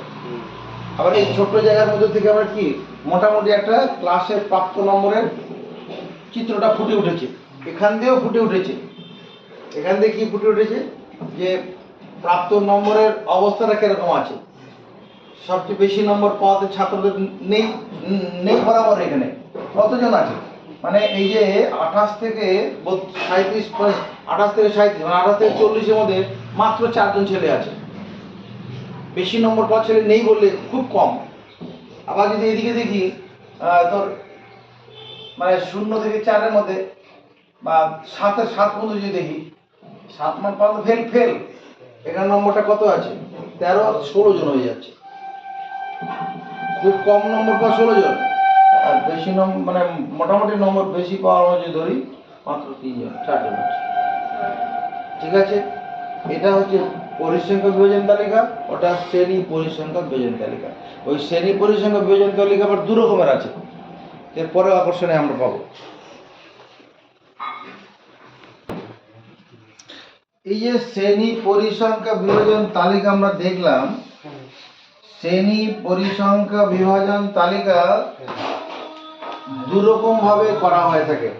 আবার এই ছোট্ট জায়গার মধ্যে থেকে আমরা কি মোটামুটি একটা ক্লাসের প্রাপ্ত নম্বরের চিত্রটা ফুটে উঠেছে। এখান দিয়েও ফুটে উঠেছে, এখান দিয়ে কি ফুটে উঠেছে যে প্রাপ্ত নম্বরের অবস্থাটা কিরকম আছে। সবচেয়ে বেশি নম্বর পাওয়াতে ছাত্রদের নেই বরাবর এখানে কতজন আছে, মানে এই যে 28 থেকে 37, 28 থেকে 37 মানে 28 থেকে 40-এর মধ্যে মাত্র 4 জন ছেলে আছে। বেশি নম্বর পাওয়া ছেলে নেই বললে খুব কম। আবার যদি এদিকে দেখি তোর মানে 0 থেকে 4-এর মধ্যে বা 7 পর্যন্ত যদি দেখি, 7 মান পর্যন্ত ফেল, এখানে নম্বরটা কত আছে 13, 16 জন হয়ে যাচ্ছে। খুব কম নম্বর পাওয়া 16 জন, আর বেশি নম্বর মানে মোটামুটি নম্বর বেশি পাওয়ার যদি ধরি মাত্র 3 জন, 4 জন আছে। ঠিক আছে, এটা হচ্ছে পরিসংখ্যা বিভাজন তালিকা, ওটা শ্রেণী পরিসংখ্যা বিভাজন তালিকা। ওই শ্রেণী পরিসংখ্যা বিভাজন তালিকা আবার 2 রকমের আছে, এরপরে আকর্ষণে আমরা পাবো। এই যে শ্রেণী পরিসংখ্যা বিভাজন তালিকা আমরা দেখলাম, শ্রেণী পরিসংখ্যা বিভাজন তালিকা 2 রকম ভাবে করা হয়ে থাকে।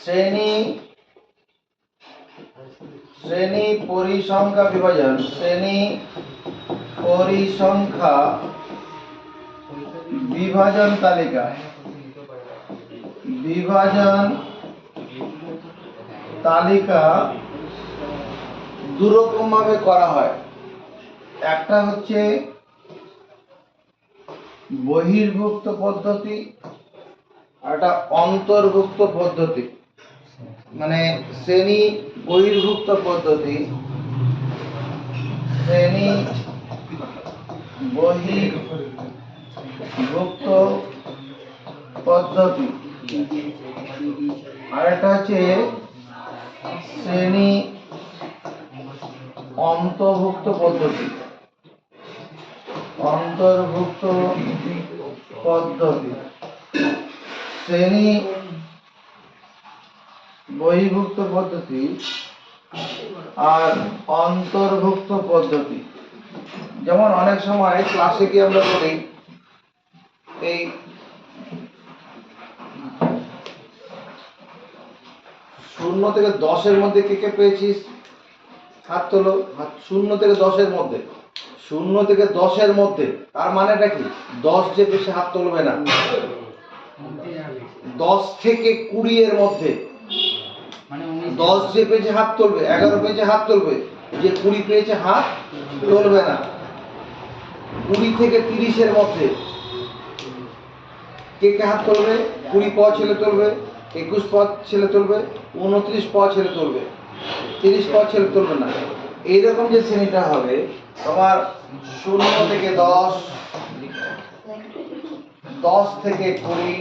শ্রেণী পরিসংখ্যা বিভাজন, শ্রেণী পরিসংখ্যা বিভাজন তালিকা, বিভাজন তালিকা 2 রকম ভাবে করা হয়। একটা হচ্ছে বহির্ভুক্ত পদ্ধতি, আর একটা অন্তর্ভুক্ত পদ্ধতি। মানে শ্রেণী বহির্ভুক্ত পদ্ধতি, শ্রেণী বহির্ভুক্ত পদ্ধতি, আর একটা হচ্ছে শ্রেণী অন্তর্ভুক্ত পদ্ধতি, অন্তর্ভুক্ত পদ্ধতি। শ্রেণী বহির্ভুক্ত পদ্ধতি আর অন্তর্ভুক্ত পদ্ধতি। যেমন অনেক সময় ক্লাসে কি আমরা বলি, এই 0 থেকে 10-এর মধ্যে কে কে পেয়েছিস, হাত তোলো। 0 থেকে 10-এর মধ্যে, 0 থেকে 10-এর মধ্যে, তার মানেটা কি? 10 যে বেশি হাত তুলবে না। 10 থেকে 20-এর মধ্যে, 10 যে পেয়েছে হাত তুলবে, 11 পেয়েছে হাত তুলবে, যে 20 পেয়েছে হাত তুলবে না। 20 থেকে 30-এর মধ্যে কে কে হাত তুলবে? 20 পাওয়া ছেলে তুলবে, 21 পাওয়া ছেলে তুলবে, 29 পাওয়া ছেলে তুলবে, 30 পাওয়া ছেলে তুলবে না। এইরকম যে শ্রেণীটা হবে তোমার 0 থেকে 10, 10 থেকে 20,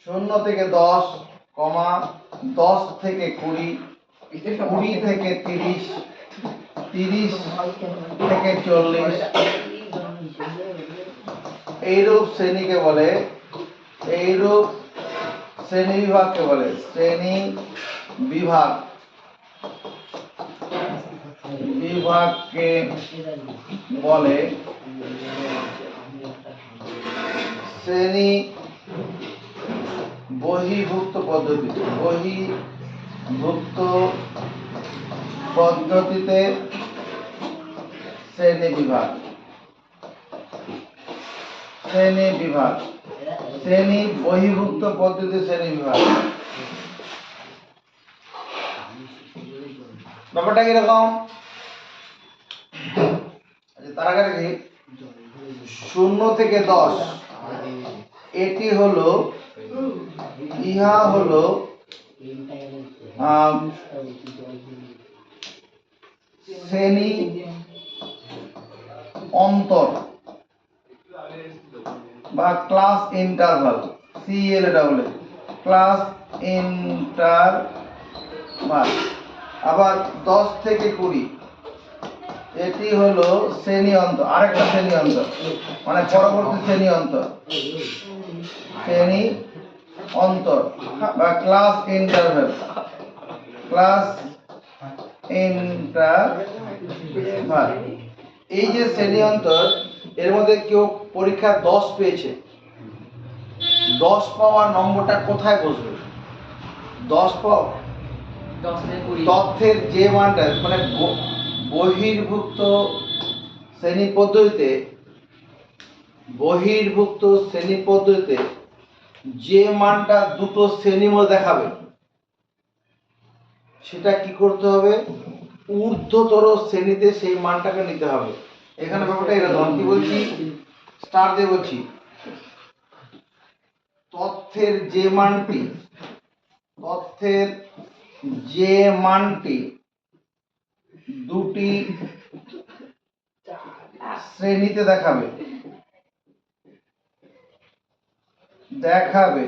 0 থেকে 10, 10 থেকে 20, 20 থেকে 30, 30 থেকে 40, এইরূপ শ্রেণীকে বলে, এইরূপ শ্রেণী বিভাগকে বলে শ্রেণী বিভাগ, বিভাগকে বলে শ্রেণী বহির্ভুক্ত পদ্ধতি। বহির্ভুক্ত পদ্ধতিতে শ্রেণী বিভাগ, শ্রেণী বিভাগ, শ্রেণী বহির্ভুক্ত পদ্ধতি শ্রেণী বিভাগ। ব্যাপারটা কিরকম? তার আগে কি 0 থেকে 10, এটি হলো, ইহা হলো শ্রেণী অন্তর বা class interval, CLW, class interval. আবার 10 থেকে 20, এটি হলো শ্রেণী অন্তর, আরেকটা শ্রেণী অন্তর, মানে পরবর্তী শ্রেণী অন্তর, শ্রেণী অন্তর বা ক্লাস ইন্টারভাল, ক্লাস ইন্টারভাল। এই যে শ্রেণী অন্তর, এর মধ্যে কেউ পরীক্ষা 10 পেয়েছে, 10 পাওয়ার নম্বরটা কোথায় বসবে? 10 পাওয়া তথ্যের যে মানটা, মানে বহির্ভুক্ত শ্রেণী পদ্ধতিতে, বহির্ভুক্ত শ্রেণী পদ্ধতিতে যে মানটা দুটো শ্রেণীর মধ্যে দেখাবে, সেটা কি করতে হবে? ঊর্ধ্বতর শ্রেণীতে সেই মানটাকে নিতে হবে। এখানে ব্যাপারটা এরকম, কি বলছি, স্টার দিয়ে বলছি, তথ্যের যে মানটি, তথ্যের যে মানটি দুটি শ্রেণীতে দেখাবে, দেখাবে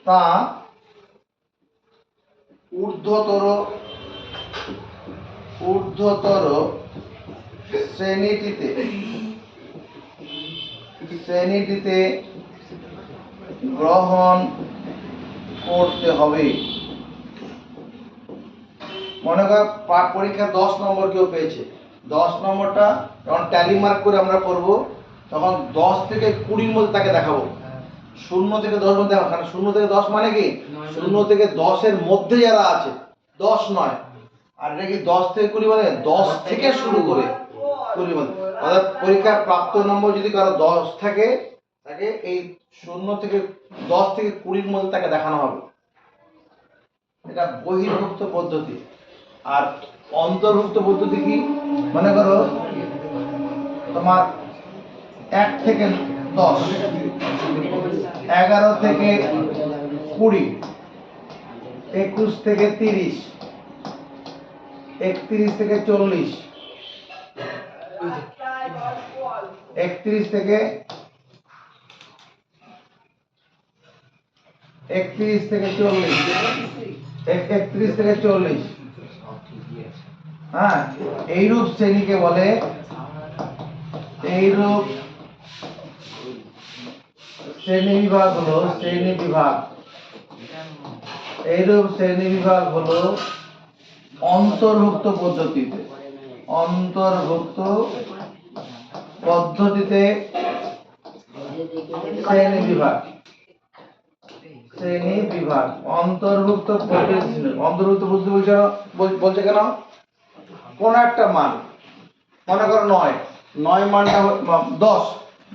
তা ঊর্ধ্বতর শ্রেণীটিতে গ্রহণ করতে হবে। মনে কর পরীক্ষা 10 নম্বর কেউ পেয়েছে, 10 নম্বরটা যখন ট্যালি মার্ক করে আমরা করব, তখন 10 থেকে 20-র মধ্যে তাকে দেখাবো। 0 থেকে 10 মধ্যে দেখাবো, কারণ 0 থেকে 10 মানে কি, 0 থেকে 10-এর মধ্যে যারা আছে, 10 নয়। আর এটা কি 10 থেকে 20 মানে 10 থেকে শুরু করে 20 মধ্যে। অর্থাৎ পরীক্ষার প্রাপ্ত নম্বর যদি কারো 10 থাকে, তাকে এই 0 থেকে 10 থেকে 20-র মধ্যে তাকে দেখানো হবে। এটা বহির্ভুক্ত পদ্ধতি। আর অন্তর্ভুক্ত পদ্ধতি কি? মনে করো তোমার 1 থেকে 10, 11 থেকে 20, 21 থেকে 30, 31 থেকে 40, 31 থেকে 40, 31 থেকে 40, হ্যাঁ, এইরূপ শ্রেণীকে বলে, এইরূপ শ্রেণী বিভাগ হলো শ্রেণী বিভাগ, এইরূপ শ্রেণী বিভাগ হলো অন্তর্ভুক্ত পদ্ধতিতে, অন্তর্ভুক্ত পদ্ধতিতে শ্রেণী বিভাগ, শ্রেণী বিভাগ, অন্তর্ভুক্ত পদ্ধতি। অন্তর্ভুক্ত পদ্ধতি বলছে কেন? কোন একটা মান, মনে করো 9 মানটা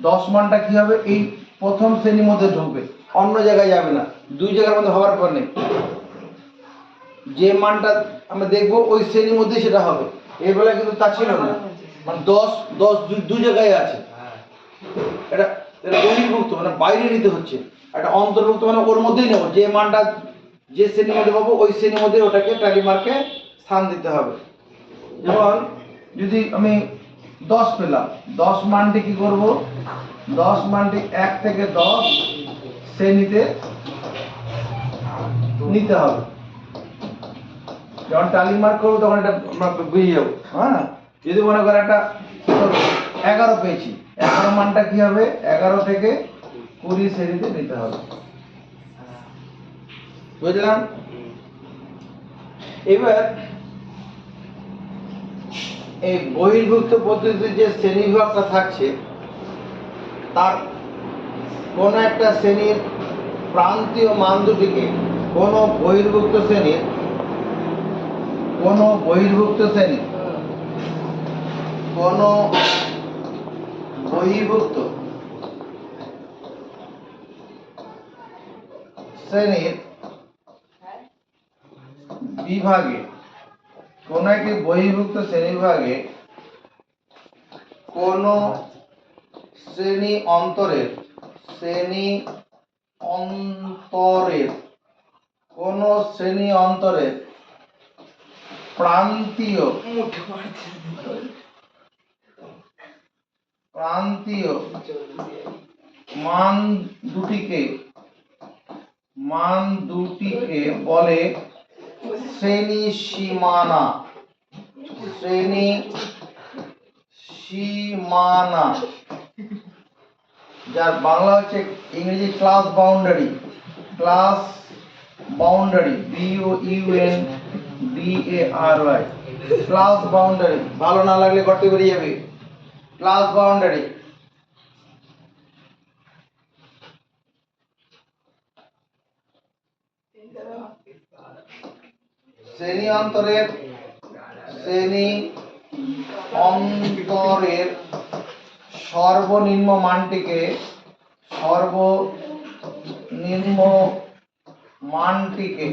10 মানটা কি হবে? এই প্রথম শ্রেণীর মধ্যে ঢুকবে, অন্য জায়গায় যাবে না, দুই জায়গার মধ্যে হওয়ার পর নেই, যে মানটা আমরা দেখবো ওই শ্রেণীর মধ্যে সেটা হবে। এই বেলা কিন্তু তা ছিল না, মানে 10 দুই জায়গায় আছে, এটা বহির্ভুক্ত, মানে বাইরে নিতে হচ্ছে। এটা অন্তর্ভুক্ত মানে ওর মধ্যেই নেব, যে মানটা যে শ্রেণীর মধ্যে পাবো ওই শ্রেণীর মধ্যে ওটাকে ট্যালি মার্কে স্থান দিতে হবে। যেমন যদি আমি 10 পেলাম, 10 মানটি কি করব? 10 মানটি 1 থেকে 10 শ্রেণীতে নিতে হবে। যখন টালি মার্ক করবো তখন এটা আমরা বুঝে যাবো। হ্যাঁ, যদি মনে করে একটা 11 পেয়েছি, 11 মানটা কি হবে? 11 থেকে 20 শ্রেণীতে নিতে হবে। বুঝলাম? এবার এই বহির্ভুক্ত পদ্ধতিতে যে শ্রেণী বিভাগটা থাকছে, তার কোন একটা শ্রেণীর প্রান্তীয় মান দুটিকে কোন বহির্ভুক্ত শ্রেণী কোন বহির্ভুক্ত শ্রেণীর বিভাগে, কোন একটি বহির্ভুক্ত শ্রেণী বিভাগে কোন শ্রেণী অন্তরের কোন শ্রেণী অন্তরের প্রান্তীয় মান দুটিকে বলে শ্রেণী সীমানা। যার বাংলা হচ্ছে, ইংরেজি class boundary, BOUNDARY, class boundary. ভালো না লাগলে করতে বেরিয়ে যাবে। ক্লাস বাউন্ডারি শ্রেণী অন্তরের সর্বনিম্ন মানটিকে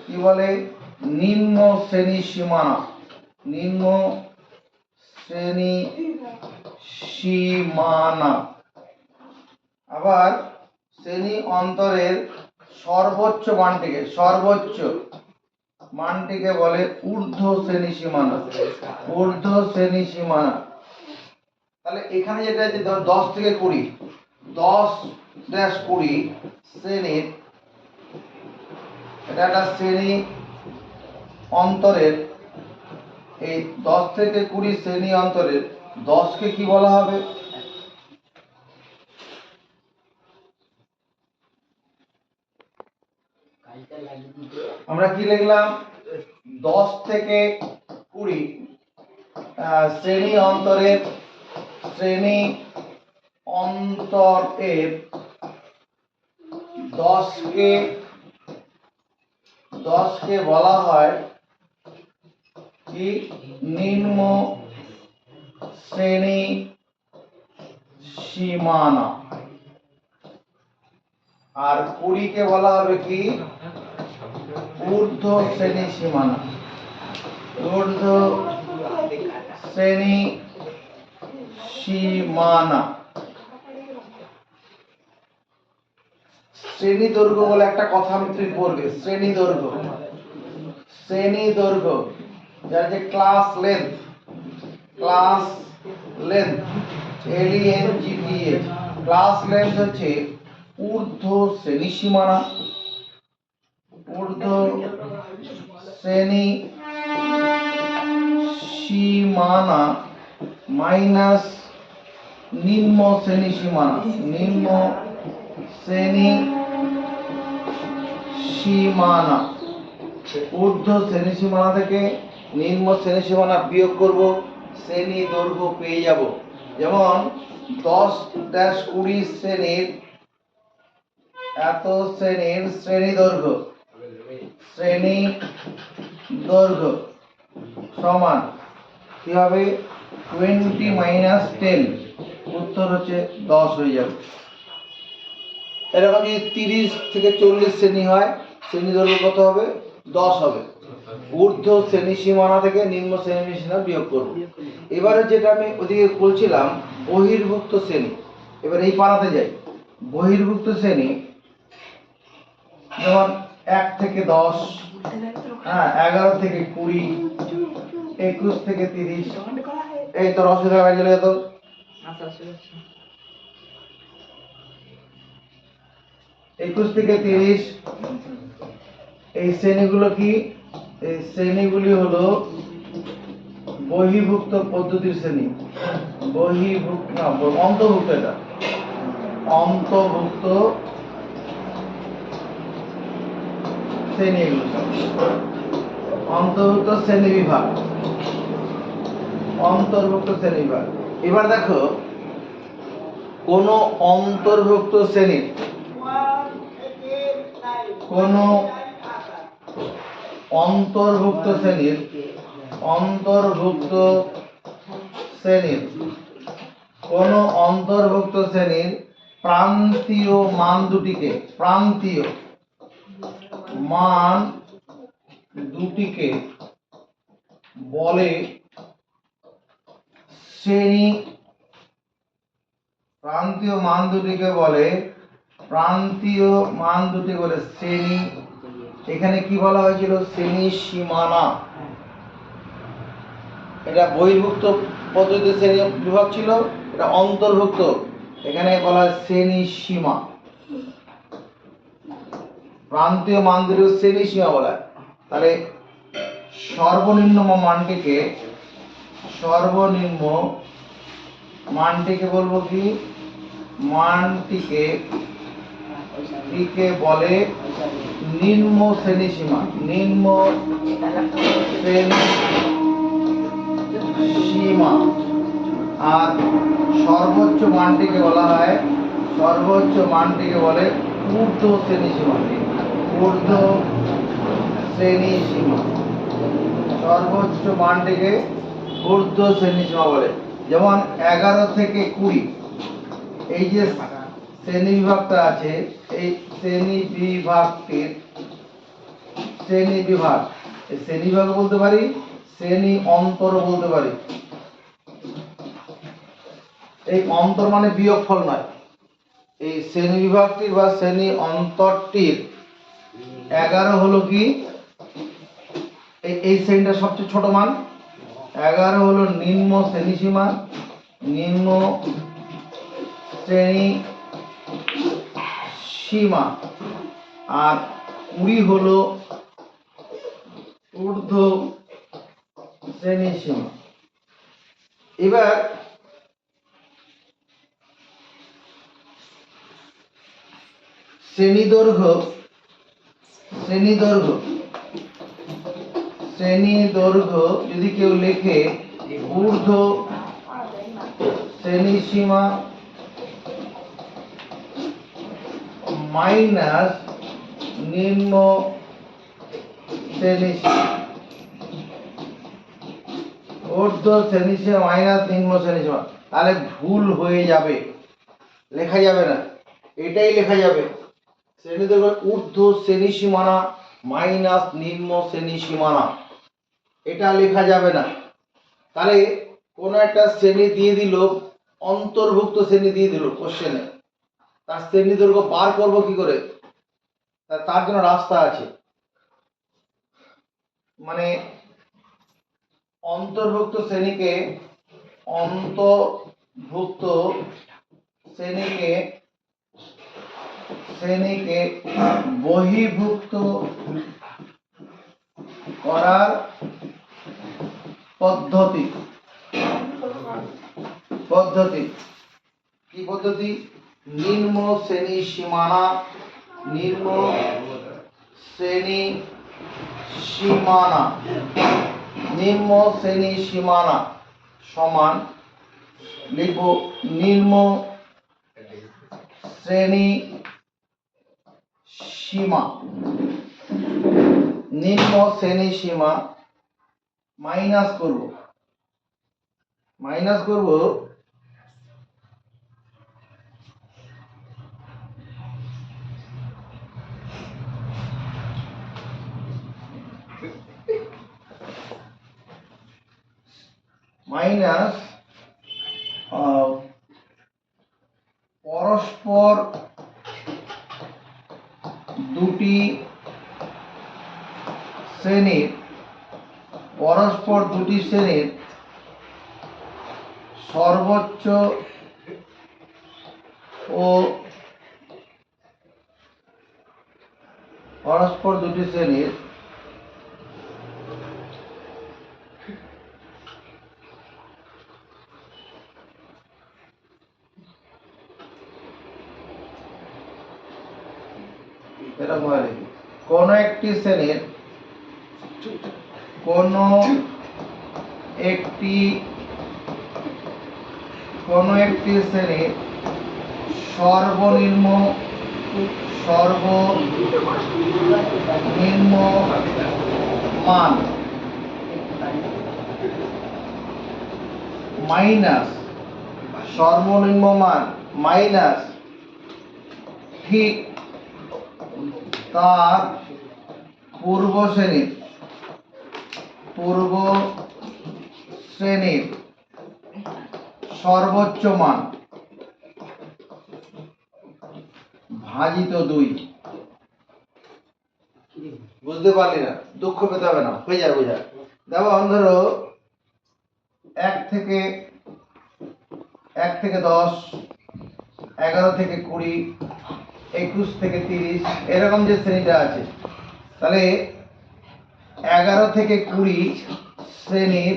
কি বলে? নিম্ন শ্রেণী সীমানা। আবার শ্রেণী অন্তরের সর্বোচ্চ মানটিকে বলে ঊর্ধ্ব শ্রেণী সীমানা। তাহলে এখানে যেটা আছে 10 থেকে 20, 10-20 শ্রেণীর, এটা একটা শ্রেণী অন্তরের, এই 10 থেকে 20 শ্রেণী অন্তরের 10কে কি বলা হবে? আমরা কি লিখলাম? 10 থেকে 20 শ্রেণী অন্তরের 10কে বলা হয় কি? নিম্ন শ্রেণী সীমানা। আর 20কে বলা হবে কি? ঊর্ধ্ব শ্রেণী সীমানা। শ্রেণী দৈর্ঘ্য বলে একটা কথা তুমি পড়বে, শ্রেণী দৈর্ঘ্য। শ্রেণী দৈর্ঘ্য যার যে class length, class length LENGTH, class length হচ্ছে ঊর্ধ্ব শ্রেণী সীমানা, ঊর্ধ্ব শ্রেণী সীমানা মাইনাস নিম্ন শ্রেণী সীমানা, নিম্ন শ্রেণী সীমানা। ঊর্ধ্ব শ্রেণী সীমানা থেকে নিম্ন শ্রেণী সীমানা বিয়োগ করব, শ্রেণী দৈর্ঘ্য পেয়ে যাব। যেমন 10-20 শ্রেণীর এত শ্রেণীর শ্রেণী দৈর্ঘ্য, শ্রেণী দৈর্ঘ্য সমান কি হবে 20 - 10, উত্তর হচ্ছে 10 হয়ে যাবে। এরকম যদি 30 থেকে 40 শ্রেণী হয়, শ্রেণী দৈর্ঘ্য কত হবে? 10 হবে। ঊর্ধ্ব শ্রেণী সীমানা থেকে নিম্ন শ্রেণী সীমানা বিয়োগ করব। এবারে যেটা আমি ওদিকে বলছিলাম বহির্ভুক্ত শ্রেণী, এবার এই পাড়াতে যাই। বহির্ভুক্ত শ্রেণী যেমন 1 থেকে 10, 11 থেকে 20, 21 থেকে 30। এই তোর অসুবিধা হয়ে গেলে তো 21 থেকে 30 এই শ্রেণীগুলো কি? এই শ্রেণীগুলি হলো বহির্ভুক্ত পদ্ধতির শ্রেণী। বহির্ভুক্ত না, অন্তর্ভুক্ত, এটা অন্তর্ভুক্ত শ্রেণী, এগুলো সব অন্তর্ভুক্ত শ্রেণী বিভাগ, অন্তর্ভুক্ত শ্রেণী বিভাগ। এবার দেখো কোন অন্তর্ভুক্ত শ্রেণীর, কোন অন্তর্ভুক্ত শ্রেণীর, অন্তর্ভুক্ত শ্রেণীর, কোন অন্তর্ভুক্ত শ্রেণীর প্রান্তীয় মান দুটিকে, প্রান্তীয় মান দুটিকে বলে শ্রেণী, প্রান্তীয় মান দুটিকে বলে, প্রান্তীয় মান দুটি বলে শ্রেণী। এখানে কি বলা হয়েছিল? শ্রেণী সীমানা। এটা বহির্ভুক্ত পদ্ধতিতে শ্রেণী বিভাগ ছিল, এটা অন্তর্ভুক্ত, এখানে বলা হয় শ্রেণী সীমা। প্রান্তীয় মান দুটি শ্রেণী সীমা বলা হয়। তাহলে সর্বনিম্ন মানটিকে, সর্বনিম্ন মানটিকে বলবো কি? মানটিকে বলে নিম্ন শ্রেণী সীমা, নিম্ন শ্রেণী সীমা। আর সর্বোচ্চ মানটিকে বলা হয়, সর্বোচ্চ মানটিকে বলে ঊর্ধ্ব শ্রেণী সীমা, ঊর্ধ্ব শ্রেণী সীমা। সর্বোচ্চ মানটিকে ঊর্ধ্ব শ্রেণী সীমা বলে। যেমন 11 থেকে 20 এই যে শ্রেণী বিভাগটা আছে, এই শ্রেণী বিভাগটির, শ্রেণী বিভাগ, এই শ্রেণী বিভাগ বলতে পারি, শ্রেণী অন্তর বলতে পারি। এই অন্তর মানে বিয়োগফল নয়। এই শ্রেণী বিভাগটির বা শ্রেণী অন্তরটির 11 হলো কি? এই শ্রেণীটা সবচেয়ে ছোট মান। 11 হলো নিম্ন শ্রেণী সীমা, নিম্ন শ্রেণী সীমা। আর 20 হলো ঊর্ধ্ব শ্রেণী সীমা। এবার শ্রেণী দৈর্ঘ্য, শ্রেণী দৈর্ঘ্য, শ্রেণী দৈর্ঘ্য যদি কেউ লেখে ঊর্ধ্ব শ্রেণী সীমা মাইনাস নিম্ন শ্রেণী সীমা, ঊর্ধ্ব শ্রেণী সীমা মাইনাস নিম্ন শ্রেণী সীমা, তাহলে ভুল হয়ে যাবে, লেখা যাবে না। এটাই লেখা যাবে শ্রেণী দৈর্ঘ্য ঊর্ধ্ব শ্রেণী সীমানা মাইনাস নিম্ন শ্রেণী সীমানা, এটা লেখা যাবে না। তাহলে কোন একটা শ্রেণী দিয়ে দিল, অন্তর্ভুক্ত শ্রেণী দিয়ে দিল কোশ্চেনে, তার শ্রেণী দৈর্ঘ্য বার করবো কি করে? তার জন্য রাস্তা আছে, মানে অন্তর্ভুক্ত শ্রেণীকে বহির্ভুক্ত করার পদ্ধতি কি পদ্ধতি? নিম্ন শ্রেণী সীমানা সমান লিখব নিম্ন শ্রেণী সীমা মাইনাস করব পরস্পর দুটি শ্রেণীর সর্বোচ্চ ও এরকম হয় কোন একটি শ্রেণীর সর্বনিম্ন মান মাইনাস ঠিক তার পূর্ব শ্রেণীর সর্বোচ্চ মান ভাজিত 2। বুঝতে পারলি না? দুঃখ পেতে হবে না, হয়ে যাবে বোঝা। দেখো ধরো 1 থেকে 10, 11 থেকে 20, 21 থেকে 30 এরকম যে শ্রেণীটা আছে, তাহলে 11 থেকে 20 শ্রেণীর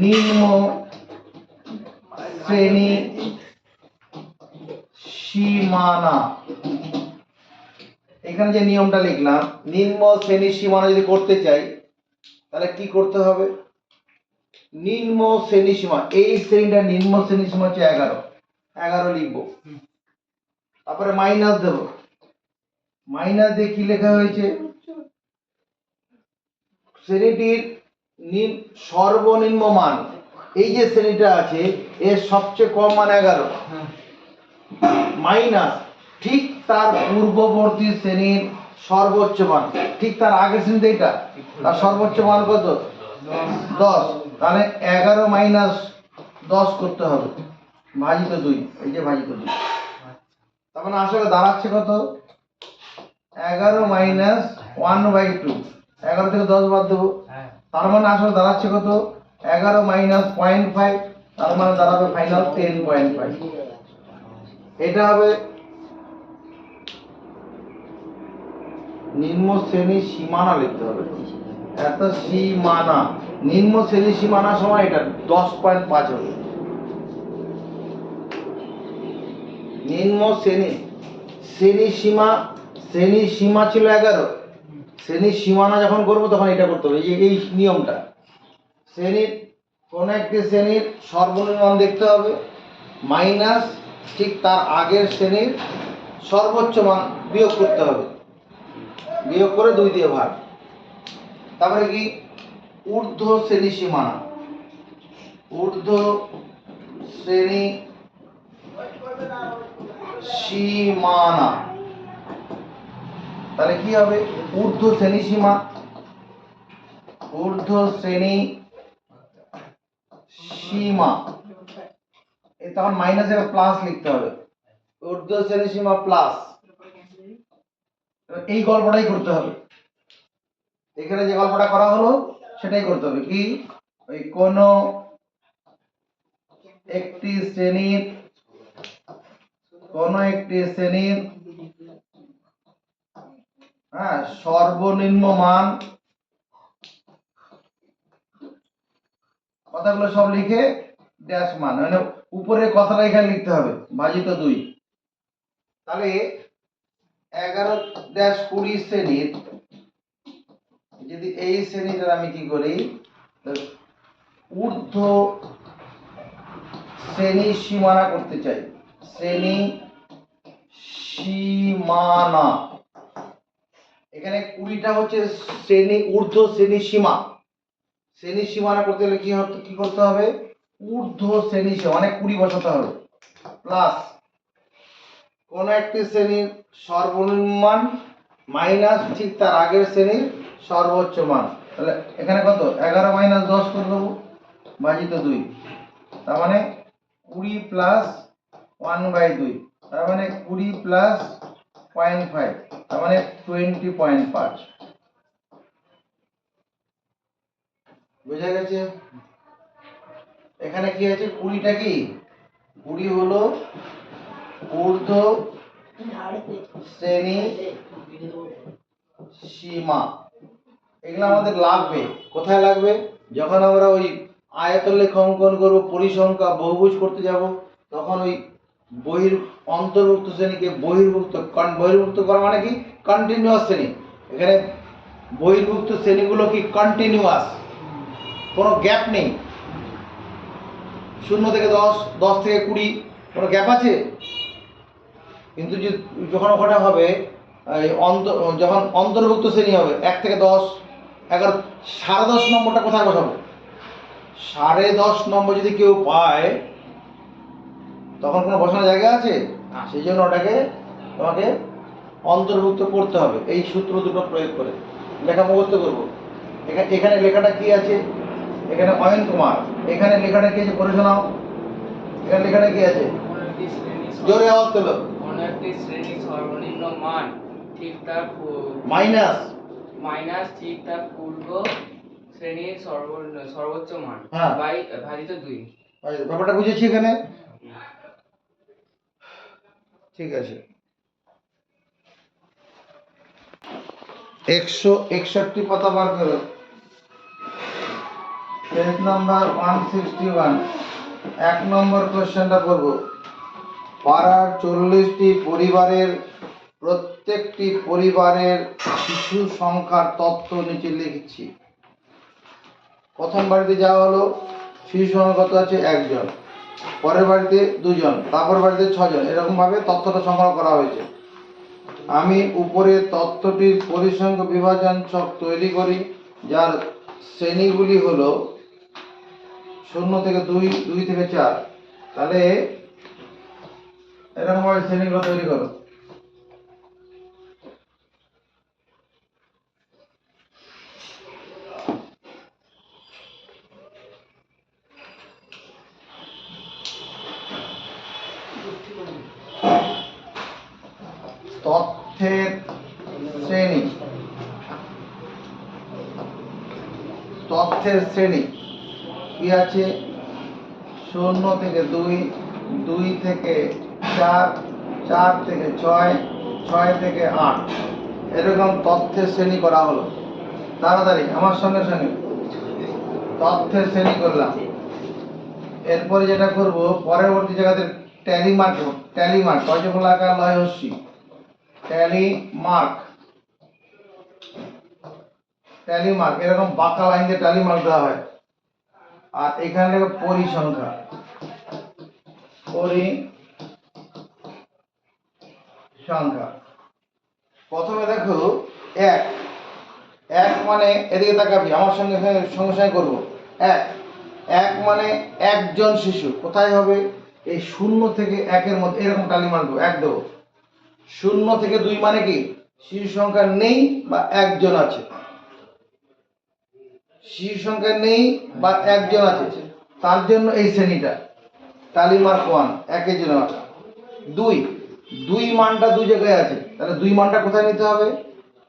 নিম্ন শ্রেণী সীমানা, এখানে যে নিয়মটা লিখলাম, নিম্ন শ্রেণী সীমানা যদি করতে চাই তাহলে কি করতে হবে? নিম্ন শ্রেণী সীমা, এই শ্রেণীটা নিম্ন শ্রেণী সীমা হচ্ছে 11 লিখবো, তারপরে মাইনাস দেব, মাইনাস দিয়ে কি লেখা হয়েছে? শ্রেণীটির সর্বনিম্ন মান, এই যে শ্রেণীটা আছে এর সবচেয়ে কম মান 11 মাইনাস ঠিক তার পূর্ববর্তী শ্রেণীর সর্বোচ্চ মান, ঠিক তার আগের শ্রেণীতে এটা তার সর্বোচ্চ মান কত? 10। তাহলে 11 মাইনাস 10 করতে হবে ভাজিত 2, এই যে ভাজিত 2। তার মানে আসলে দাঁড়াচ্ছে কত? 11 মাইনাস 1/2, 11 থেকে 10 বাদ দেবো, তার মানে আসলে দাঁড়াচ্ছে কত? 11 মাইনাস 0.5, তার মানে দাঁড়াবে ফাইনাল 10.5। এটা হবে নিম্ন শ্রেণী সীমানা লিখতে হবে, এত সীমানা, নিম্ন শ্রেণী সীমানা সময় এটা 10.5 হবে। নিম্ন শ্রেণী সীমা ছিল 11, শ্রেণী সীমানা যখন করবো তখন এটা করতে হবে, এই নিয়মটা। শ্রেণীর কোন একটি শ্রেণীর সর্বনিম্ন মান দেখতে হবে মাইনাস ঠিক তার আগের শ্রেণীর সর্বোচ্চ মান বিয়োগ করতে হবে, বিয়োগ করে 2 দিয়ে ভাগ। তারপরে কি? ঊর্ধ্ব শ্রেণী সীমানা, তাহলে কি হবে? ঊর্ধ্ব শ্রেণী সীমা, তখন মাইনাস প্লাস লিখতে হবে, ঊর্ধ্ব শ্রেণী সীমা প্লাস এই গল্পটাই করতে হবে। এখানে যে গল্পটা করা হলো সেটাই করতে হবে। কি, ওই কোন একটি শ্রেণীর হ্যাঁ সর্বনিম্ন মান, কথাগুলো সব লিখে ড্যাশ মান, মানে উপরে কথাটা এখানে লিখতে হবে ভাজিত 2। তাহলে 11-20 শ্রেণীর, যদি এই শ্রেণীটা আমি কি করি, ঊর্ধ্ব শ্রেণী সীমানা করতে চাই। শ্রেণী সীমানা, এখানে 20টা হচ্ছে শ্রেণী, ঊর্ধ্ব শ্রেণী সীমা। শ্রেণী সীমানা করতে হলে কি করতে হবে, ঊর্ধ্ব শ্রেণী সীমা মানে 20 বসাতে হবে, প্লাস কোন একটি শ্রেণীর সর্বনিম্ন মান মাইনাস ঠিক তার আগের শ্রেণীর সর্বোচ্চ মান। তাহলে এখানে কত, 11 - 10 করে দেবো ভাজিত 2, তার মানে 20 প্লাস 1/2, তার মানে 20 প্লাস 0.5, তার মানে 20.5। বুঝা গেছে? এখানে কি আছে, 20টা কি, 20 হলো ঊর্ধ্ব শ্রেণী সীমা। এগুলো আমাদের লাগবে, কোথায় লাগবে, যখন আমরা ওই আয়তলেখ অঙ্কন করব, পরিসংখ্যা, বহুভুজ করতে যাব, তখন ওই অন্তর্ভুক্ত শ্রেণীকে বহির্ভুক্ত করা মানে কি, কন্টিনিউয়াস শ্রেণী। এখানে বহির্ভুক্ত শ্রেণীগুলো কি কন্টিনিউয়াস, কোনো গ্যাপ নেই। 0 থেকে 10, 10 থেকে 20, কোনো গ্যাপ আছে? কিন্তু যখন ওখানে হবে যখন অন্তর্ভুক্ত শ্রেণী হবে 1 থেকে 10, 11, 10.5 নম্বরটা কোথায় বসাবো? 10.5 নম্বর যদি কেউ পায় তখন কোনো বসানোর জায়গা আছে? সেই জন্য ওটাকে তোমাকে অন্তর্ভুক্ত করতে হবে এই সূত্র দুটো প্রয়োগ করে। লেখা মুখস্থ করবো। এখানে লেখাটা কি আছে, এখানে অয়ন কুমার, এখানে লেখাটা কি আছে পড়ে শোনাও। এখানে লেখাটা কি আছে, জোরে আওয়াজ তোলো। কোনো একটি শ্রেণীর সর্বনিম্ন মান ঠিক তার মাইনাস ঠিক তার পূর্ব শ্রেণীর সর্বোচ্চ মান বাই ভাজিত 2। ব্যাপারটা বুঝেছি এখানে? ঠিক আছে। 161 পাতা বার করো, পেজ নাম্বার 161। 1 নম্বর কোশ্চেনটা করব। পাড়ার 40টি পরিবারের প্রত্যেকটি পরিবারের শিশু সংখ্যার তথ্য নিচে লিখছি। প্রথম বাড়িতে যাওয়া হলো, শিশু সংখ্যা কত আছে, 1 জন। পরের বাড়িতে 2 জন, তারপর বাড়িতে 6 জন, এরকম ভাবে তথ্যটা সংগ্রহ করা হয়েছে। আমি উপরে তথ্যটির পরিসংখ্য বিভাজন ছক তৈরি করি, যার শ্রেণীগুলি হলো 0 থেকে 2, 2 থেকে 4। তাহলে এরকম ভাবে শ্রেণীগুলো তৈরি করো। তথ্যের শ্রেণী, কি আছে, 0 থেকে 2, 2 থেকে 4, 4 থেকে 6, 6 থেকে 8, এরকম তথ্যের শ্রেণী করা হলো। তাড়াতাড়ি আমার সঙ্গে সঙ্গে তথ্যের শ্রেণী করলাম। এরপরে যেটা করব, পরবর্তী জায়গাতে ট্যালি মার্ক, কয়জলাকার লয় হস্যি, ট্যালি মার্ক, এরকম বাঁকা লাইন দিয়ে ট্যালি মার্ক দেওয়া হয়। আর এখানে লেখো পরিসংখ্যা, প্রথমে দেখো 1 মানে, এদিকে তাকাবি আমার সঙ্গে সঙ্গে করবো। 1 মানে একজন শিশু, কোথায় হবে, এই 0 থেকে 1-এর মধ্যে, এরকম টালি মারবো, 1 দেবো। 0 থেকে 2 মানে কি, শিশু সংখ্যা নেই বা 1 জন আছে, শিশু সংখ্যা নেই বা 1 জন আছে, তার জন্য এই শ্রেণীটা টালি মার্ক 1, 1-এর জন্য। 2 দুই মানটা দুই জায়গায় আছে, তাহলে দুই মানটা কোথায় নিতে হবে?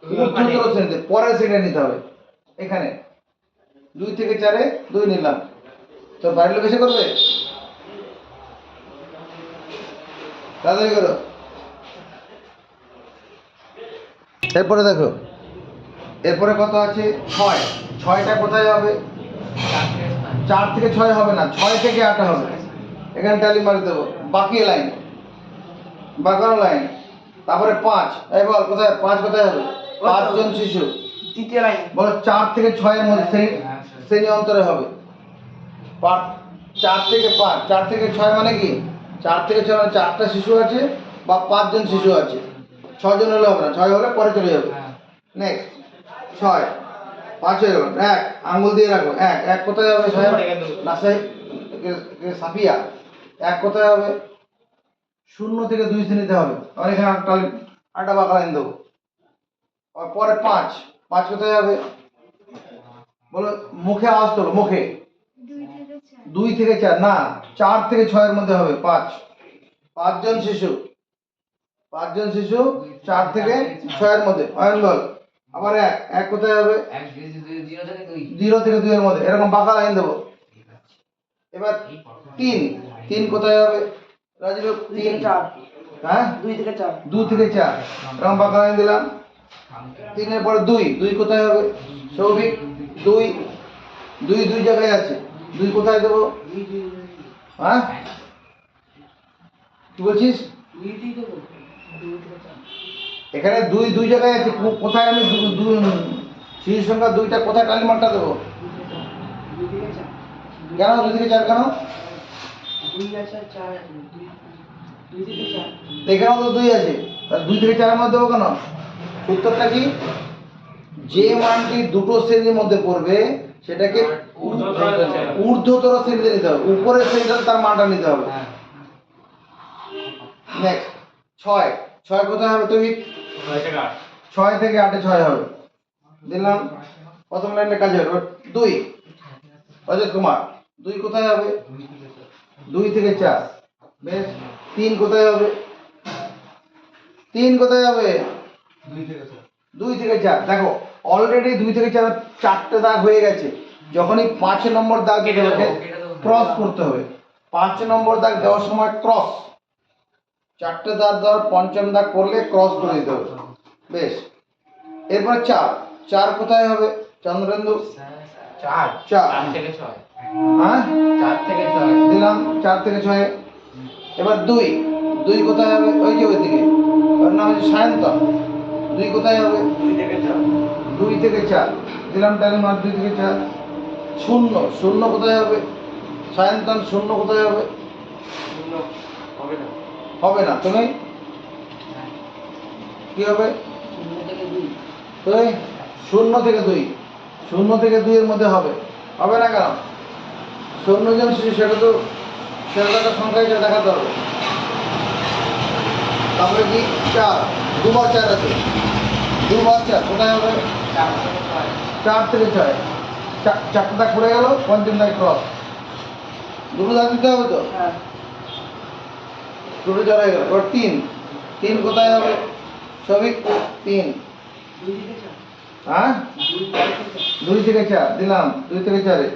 ঊর্ধ্বতর শ্রেণীতে, পরের শ্রেণীতে নিতে হবে। এখানে 2 থেকে 4-এ 2 নিলাম, তো বাড়ির লোক এসে করবে, তাড়াতাড়ি করো। এরপরে দেখো, এরপরে কত আছে? 6। 6টা কোথায় হবে? 4 থেকে 6 হবে না, 6 থেকে 8 হবে। এখানে ট্যালি মারি দেবো, বাকি লাইন, বাঁকানো লাইন। তারপরে 5, এই বল কোথায় 5 কোথায় হবে? 5 জন শিশু, তৃতীয় লাইন। বলো 4 থেকে 6 এর মধ্যে শ্রেণী অন্তরে হবে। 4 থেকে 5, 4 থেকে 6 মানে কি? 4 থেকে 6 মানে 4টা শিশু আছে বা 5 জন শিশু আছে। 6 জন হলে হবে না, 6 হলে পরে চলে যাবে। নেক্সট 6, 5 হয়ে গেল। 1 আঙ্গুল দিয়ে রাখো, 1 কোথায় হবে? না সাফিয়া, 1 কোথায় হবে? 0 থেকে 2 শ্রেণীতে হবে। আর এখানে আটা বাঁকা লাইন দেবো। আর পরে 5 কোথায় হবে? বলো মুখে আওয়াজ তোলো, মুখে। 2 থেকে 4 না, 4 থেকে 6 এর মধ্যে হবে। 5 জন শিশু, 4 থেকে 6 এর মধ্যে। অয়ন বল। আবার 1 কোথায় হবে? 0 থেকে 2 এর মধ্যে। এরকম বাঁকা লাইন দেবো। এবার 3 কোথায় হবে? রাজীব 2 থেকে 4। হ্যাঁ 2 থেকে 4। 2 থেকে 4 এরকম বাঁকা লাইন দিলাম। 3 এর পরে 2 কোথায় হবে? সৌভিক 2 জায়গায় আছে। 2 কোথায় দেবো? হ্যাঁ কি বলছিস? 2 দিয়ে দেবো। 2 থেকে 4। এখানে 2 জায়গায় আছে, কোথায় আমি শিশু সংখ্যা 2টা কোথায় টালি মারটা দেবো? 2 থেকে 4। কেন 2 থেকে 4 কেন? 2 আছে 4 আছে। 2 থেকে 4। এখানেও তো 2 আছে, তাহলে 2 থেকে 4 এর মধ্যে দেবো কেন? উত্তরটা কি? যে মানটি দুটো শ্রেণীর মধ্যে পড়বে সেটাকে ঊর্ধ্বতর শ্রেণীতে নিতে হবে, উপরের শ্রেণীটাতে তার মানটা নিতে হবে। নেক্সট 6 কোথায় হবে? তুই 6 থেকে 8-এ 6 হবে। দিলাম, প্রথম লাইনে কাজ হবে। 2 অজিত কুমার 2 কোথায় হবে? 2 থেকে 4। বেশ। 3 কোথায় হবে? 3 কোথায় হবে? 2 থেকে 4। দেখো অলরেডি 2 থেকে 4 4টে দাগ হয়ে গেছে। যখনই 5 নম্বর দাগ দিতে হবে ক্রস করতে হবে। 5 নম্বর দাগ দেওয়ার সময় ক্রস, 4টে দাগ দেওয়ার পঞ্চম দাগ করলে ক্রস করে দিতে হবে। বেশ। এরপরে 4 কোথায় হবে? চন্দ্রেন্দু 4 থেকে 6। হ্যাঁ 4 থেকে 6 দিলাম, 4 থেকে 6। এবার 2 কোথায় হবে? ওই যে ওইদিকে, ওর নাম হচ্ছে সায়ন্তন। 2 কোথায় হবে? 2 থেকে 4। 2 থেকে 4 দিলাম, টাইম মার। 2 থেকে 4। 0 কোথায় হবে? সায়ন্তন 0 কোথায় হবে? হবে না। তুমি কি হবে? 0 থেকে 2। তুই 0 থেকে 2, 0 থেকে 2 এর মধ্যে হবে না কেন? 0 জন শিশু, সেটা একটা সংখ্যা হিসেবে দেখাতে হবে। তারপরে কি 4, 2 বার 4 আছে। 2 বার 4 কোথায় হবে? 4 থেকে 6। 4টে দাগ পড়ে গেল, পঞ্চম দাগ ক্রস। 2 দাগ দিতে হবে তো। হ্যাঁ। 2 4 হয়ে গেল। এবার 3 কোথায় হবে? সবিক 3। 2 থেকে 4। হ্যাঁ 2 থেকে 4 দিলাম। 2 থেকে 4-এ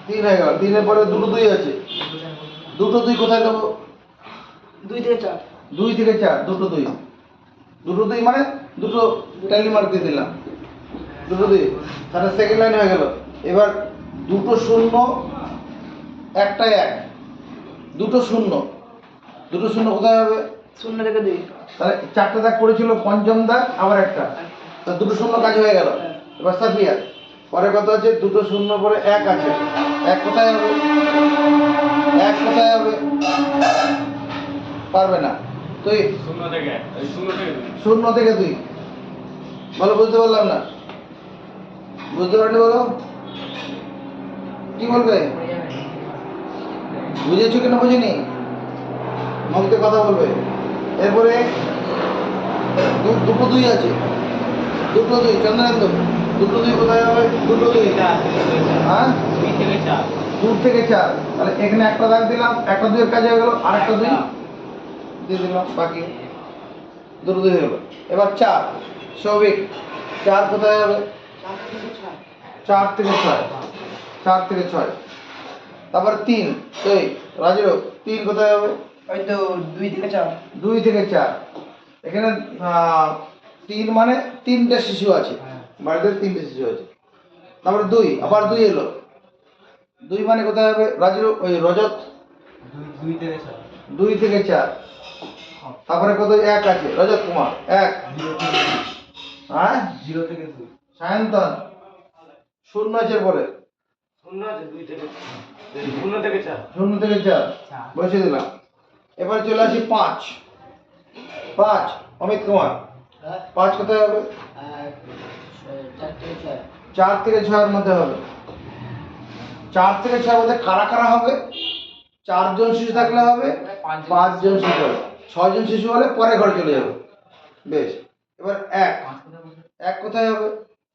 3 হয়ে গেল। 3 এর পরে 2 আছে। 2 কোথায় দেবো? 2 থেকে 4। 2 থেকে 4 2 মানে 2 ট্যালি মার্ক দিয়ে দিলাম। 2 তাহলে সেকেন্ড লাইন হয়ে গেল। এবার 2 0 একটা 1, 2 0 কোথায় হবে? 0 থেকে 2। তাহলে 4টে দাগ পড়েছিল, পঞ্চম দাগ আবার একটা, তা 2 0 কাজ হয়ে গেল। এবার সাফিয়া পরে কত আছে? 2 0 পরে 1 আছে। 1 কোথায় হবে? 1 কোথায় হবে? পারবে না। তুই 0 থেকে 2 বলো, বুঝতে পারলাম না। বুঝতে পারলি? বলো কি বলবে? বুঝেছো কিনা বুঝিনি? মুখে কথা বলবে। এরপরে 2 আছে। 2 চন্দ্রেন্দু 2 কোথায় হবে? 2 হ্যাঁ 2 থেকে 4। 2 থেকে 4। তাহলে এখানে একটা দাগ দিলাম, একটা 2 এর কাজ হয়ে গেল। আর একটা 2 দিয়ে দিলাম, বাকি দুটো 2 হয়ে গেল। এবার 4 সৌভিক, 4 কোথায় হবে? 4 থেকে 6, 4 থেকে 6। তারপর 3 এই রাজু, 3 কোথায় হবে? ওই তো 2 থেকে 4। 2 থেকে 4। এখানে 3 মানে 3টে শিশু আছে, বাড়িতে 3টে শিশু আছে। তারপরে 2, আবার 2 এলো। 2 মানে কোথায় হবে রাজু? ওই রজত, 2 থেকে 4। 2 থেকে 4। তারপরে কত? 1 আছে রজত কুমার, 1। 0 থেকে 2। হ্যাঁ 0 থেকে 2। সায়ন্তন, 0 আছে পরে, 0 আছে 2 থেকে 0 থেকে 4। 0 থেকে 4 বসিয়ে দিলাম। এবার চলে আসি 5, 5 অমিত কুমার, 5 কোথায় হবে? 4 থেকে 6 এর মধ্যে হবে। 4 থেকে 6 এর মধ্যে কারা কারা হবে? 4 জন শিশু থাকলে হবে, 5 জন শিশু হবে, 6 জন শিশু হলে পরে ঘরে চলে যাবে। বেশ, এবার 1 কোথায় হবে?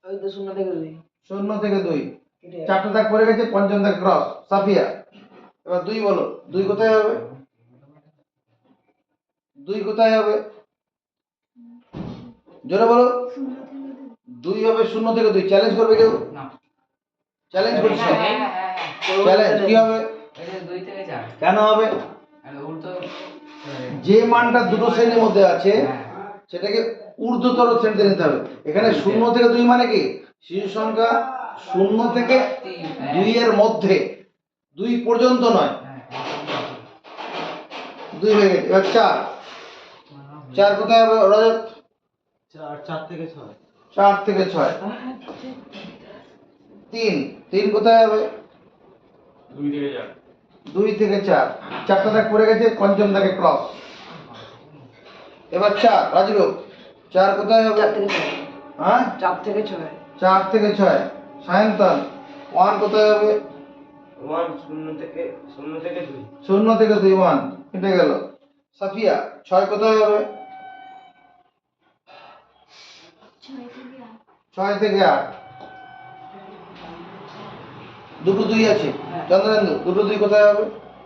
ওই তো 0 থেকে 2। 0 থেকে 2, 4টে দাগ পড়ে গেছে, পঞ্চম দাগ ক্রস। সাফিয়া, এবার 2 বলো, 2 কোথায় হবে? 2 কোথায় হবে? জোরে বলো। 2 হবে 0 থেকে 2। চ্যালেঞ্জ করবে কেউ? না। চ্যালেঞ্জ করছে? হ্যাঁ। চ্যালেঞ্জ কি হবে? এই যে 2 থেকে 4 কেন হবে? আর উল্টো যে মানটা দুটো শ্রেণীর মধ্যে আছে হ্যাঁ। সেটাকে ঊর্ধ্বতর শ্রেণীতে নিতে হবে। এখানে 0 থেকে 2 মানে কি? শিশু সংখ্যা 0 থেকে 2 এর মধ্যে, 2 পর্যন্ত নয়। 2 হয়ে গেছে। এবার 4 কোথায় হবে রজত? 4 থেকে 6। 4 থেকে 6। 3 কোথায় হবে? 2 থেকে 4। 2 থেকে 4। 4টে দাগ পড়ে গেছে, পঞ্চম দাগে ক্রস। এবার 4 রাজু, 4 কোথায় হবে? 4 থেকে 6। হ্যাঁ 4 থেকে 6। 4 থেকে 6। সায়ন্তন, 1 কোথায় হবে? 1 0 থেকে 2। 0 থেকে 2, 1 কেটে গেল। সাফিয়া, 6 কোথায় হবে? 6 থেকে 8। দুটো 2 আছে। চন্দ্রেন্দু, দুটো 2 কোথায় হবে?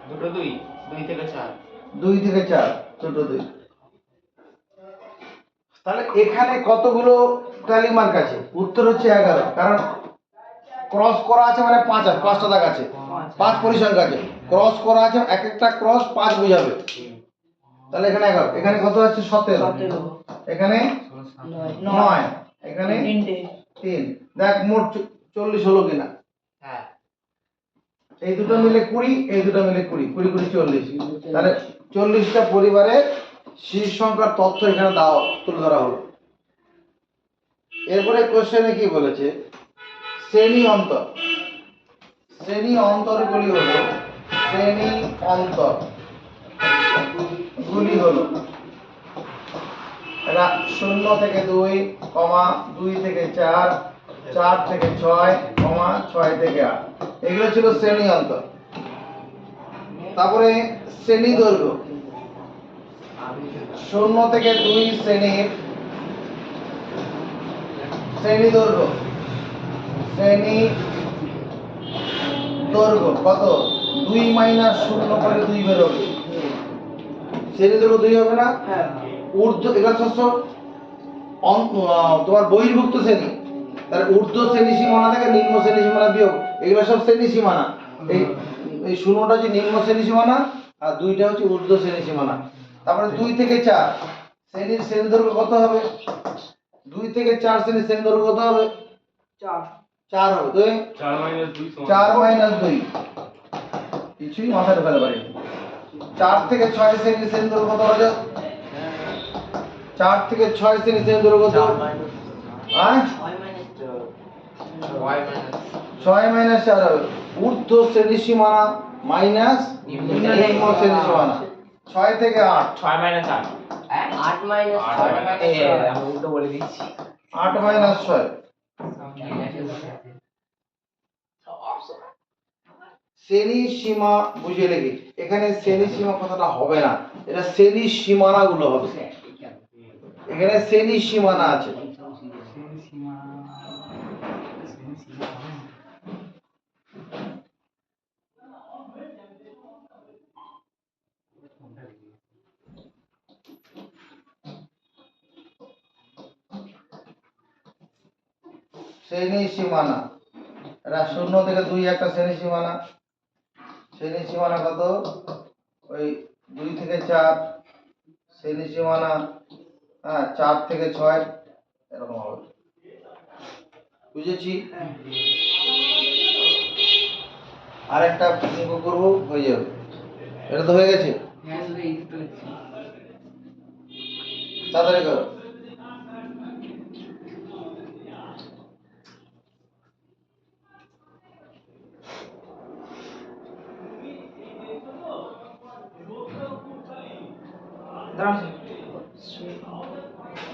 দুটো 2 থেকে 4 2 থেকে 4, দুটো 2। তাহলে এখানে কতগুলো ট্যালি মার্ক আছে? উত্তর হচ্ছে 11, কারণ ক্রস করা আছে মানে 5 আছে, 5টা দাগ আছে, 5 পরিসংখ্যা আছে। ক্রস করা আছে, এক একটা ক্রস 5 বোঝাবে। তাহলে এখানে 11, এখানে কত আছে? 17, এখানে 9, এখানে 3। দেখ মোট 40 হলো কিনা। হ্যাঁ। এই দুটো মিলে 20, এই দুটো মিলে 20, 20 20 40। তাহলে 40টা পরিবারের শিশু সংখ্যার তথ্য এখানে তুলে ধরা হলো। এরপরে কোশ্চেনে কি বলেছে? শ্রেণী অন্তর। শ্রেণী অন্তরগুলি হলো, শ্রেণী অন্তর গুলি হলো এরা 0 থেকে 2, 2 থেকে 4, 4 থেকে 6, 6 থেকে 8। এগুলো ছিল শ্রেণী অন্তর। তারপরে শ্রেণী দৈর্ঘ্য। 0 থেকে 2 শ্রেণীর শ্রেণী দৈর্ঘ্য, শ্রেণী দৈর্ঘ্য কত? 2 মাইনাস 0 করে 2 বেরোবে। শ্রেণী দৈর্ঘ্য 2 হবে না? হ্যাঁ। ঊর্ধ্ব, এগুলো সব তোমার বহির্ভুক্ত শ্রেণী। তাহলে ঊর্ধ্ব শ্রেণী সীমানা থেকে নিম্ন শ্রেণী সীমানা বিয়োগ, এগুলো সব শ্রেণী সীমানা। এই 0টা হচ্ছে নিম্ন শ্রেণী সীমানা, আর 2টা হচ্ছে ঊর্ধ্ব শ্রেণী সীমানা। তারপরে 2 থেকে 4 শ্রেণী দৈর্ঘ্য কত হবে? 2 থেকে 4 শ্রেণী দৈর্ঘ্য কত হবে? 4 হবে। 4 মাইনাস 2 কিছুই মাথায় ঢোকাতে পারিনি। 4 থেকে 6 শ্রেণী দৈর্ঘ্য কত হবে? 4 থেকে 6 শ্রেণী দৈর্ঘ্য কত? 6 মাইনাস 4 হবে। ঊর্ধ্ব শ্রেণী সীমানা মাইনাস নিম্ন শ্রেণী সীমানা। 6 থেকে 8, 6 মাইনাস 8 8 মাইনাস 6 আমি উল্টো বলে দিচ্ছি। 8 মাইনাস 6। শ্রেণী সীমা বুঝে লেগে, এখানে শ্রেণী সীমা কথাটা হবে না, এটা শ্রেণী সীমানা গুলো হবে। এখানে শ্রেণী সীমানা আছে। শ্রেণী সীমানা, এটা 0 থেকে 2 একটা শ্রেণী সীমানা। শ্রেণী সীমানা কত? ওই 2 থেকে 4। শ্রেণী সীমানা 4 থেকে 6 এরকম হবে। বুঝেছি? আরেকটা অঙ্ক করবো, হয়ে যাবে। এটা তো হয়ে গেছে, হ্যাঁ শুধু এই দুটো লিখছি। তাড়াতাড়ি করো।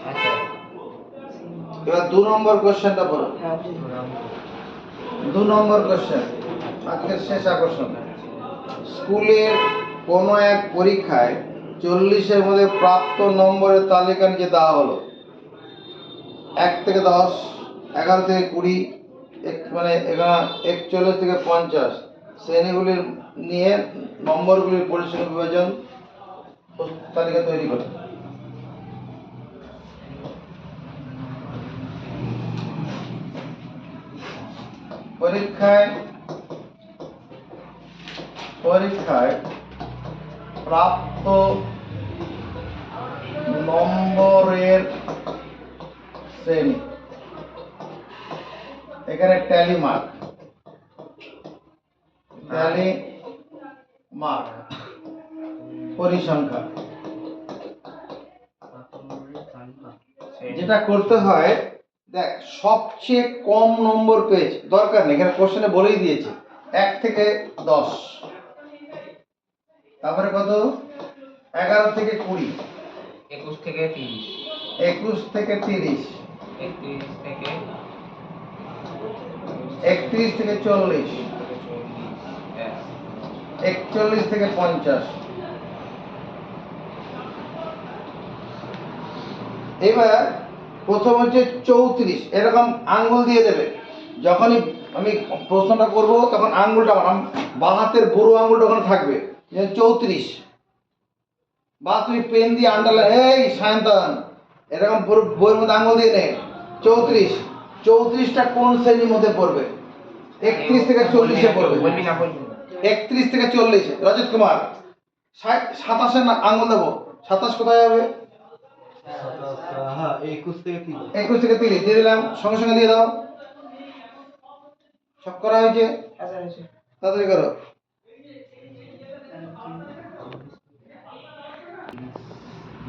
আচ্ছা এবার 2 নম্বর কোশ্চেনটা বলো। হ্যাঁ বুঝলি। 2 নম্বর কোশ্চেন, আজকের শেষ আকর্ষণ। স্কুলের কোনো এক পরীক্ষায় 40-এর মধ্যে প্রাপ্ত নম্বরের তালিকা নিচে দেওয়া হলো। 1 থেকে 10, 11 থেকে 20, মানে এখানে 41 থেকে 50 শ্রেণীগুলির নিয়ে নম্বরগুলির পরিসংখ্যান বিভাজন তালিকা তৈরি করে। পরীক্ষায় প্রাপ্ত নম্বরের শ্রেণী, এখানে ট্যালি মার্ক, পরিসংখ্যান। যেটা করতে হয়, দেখ সবচেয়ে কম নম্বর পেজ দরকার নেই, এখানে কোশ্চেনে বলেই দিয়েছে 1 থেকে 10, তারপরে কত 11 থেকে 20, 21 থেকে 30, 21 থেকে 30, 31 থেকে 31 থেকে 40, 41 থেকে 50। এবার প্রথম হচ্ছে 34, এরকম আঙ্গুল দিয়ে দেবে। যখনই আমি প্রশ্নটা করব তখন আঙ্গুলটা বাঁ হাতের বুড়ো আঙ্গুলটা ওখানে থাকবে, 34। বা তুমি পেন দিয়ে আন্ডারলাইন, এই সায়ন্তন এরকম বইয়ের মধ্যে আঙ্গুল দিয়ে নে। 34, 34টা কোন শ্রেণীর মধ্যে পড়বে? 31 থেকে 40-এ পড়বে। 31 থেকে 40, রজত কুমার 27-এ আঙ্গুল দেবো। 27 কোথায় হবে? 21 থেকে 30 দিয়ে দিলাম, সঙ্গে সঙ্গে দিয়ে দাও। সব করা হয়েছে, তাড়াতাড়ি করো।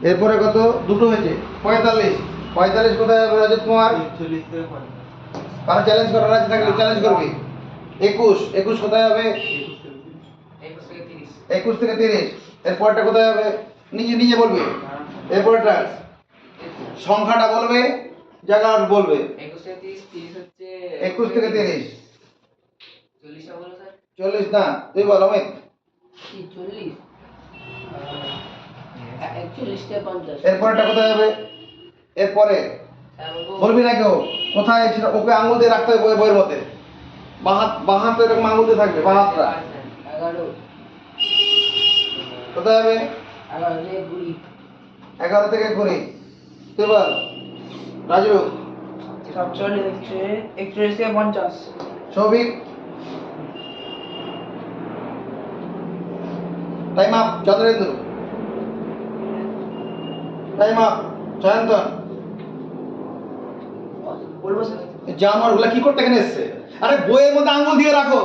এরপরে কত? দুটো হয়েছে, 45। 45 কোথায় হবে রজত কুমার? কারো চ্যালেঞ্জ করার আছে থাকলে চ্যালেঞ্জ করবি। 21 কোথায় হবে? 21 থেকে 30। এরপরটা কোথায় হবে? নিজে নিজে বলবি। এরপরটা সংখ্যাটা বলবে, জায়গা বলবে। 21 থেকে 30, 30 হচ্ছে 21 থেকে 30, 40 বলো স্যার। 40 না, তুই বল অমিত। 40, 41 থেকে 50। এরপরটা কোথায় হবে? এরপরে স্যার বলবো বলবি না কেউ কোথায়, সেটা ওকে আঙুল দিয়ে রাখতে হবে বইয়ের মধ্যে। বাঁ হাতে এরকম আঙুল দিয়ে থাকবে, বাঁ হাতটা 11, কোথায় হবে? 11 থেকে 20, 11 থেকে 20। তুই বল রাজু। 47 হচ্ছে 41 থেকে 50। Souvik, time up. Chandrendu, time up. Sayantan, বলবো স্যার? জানোয়ার গুলা কি করতে এখানে এসছে? আরে বইয়ের মধ্যে আঙ্গুল দিয়ে রাখো।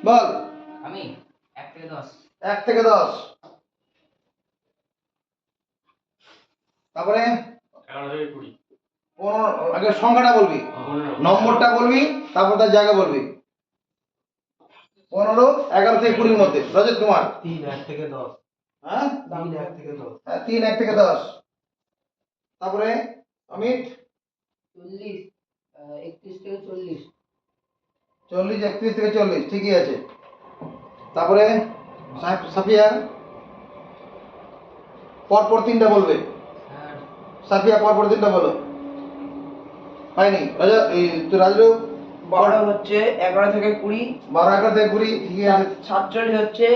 বল। আমি 1 থেকে 10, 1 থেকে 10, তারপরে 11 থেকে 20, আগে সংখ্যাটা বলবি, নম্বরটা বলবি, তারপর তার জায়গা বলবি। 15, 11 থেকে 20-এর মধ্যে। রজত কুমার 3 1 থেকে 10। হ্যাঁ 3 1 থেকে 10। 3 1 থেকে 10। তারপরে অমিত 40, 31 থেকে 40। 40, 31 থেকে 40, ঠিকই আছে। তারপরে সাফিয়া পরপর 3টা বলবে। স্যার সাফিয়া পরপর 3টা বলো। হয়নি রাজা, তুই রাজু 12 হচ্ছে 11 থেকে 20। 12, 11 থেকে 20, ঠিকই আছে। 47 হচ্ছে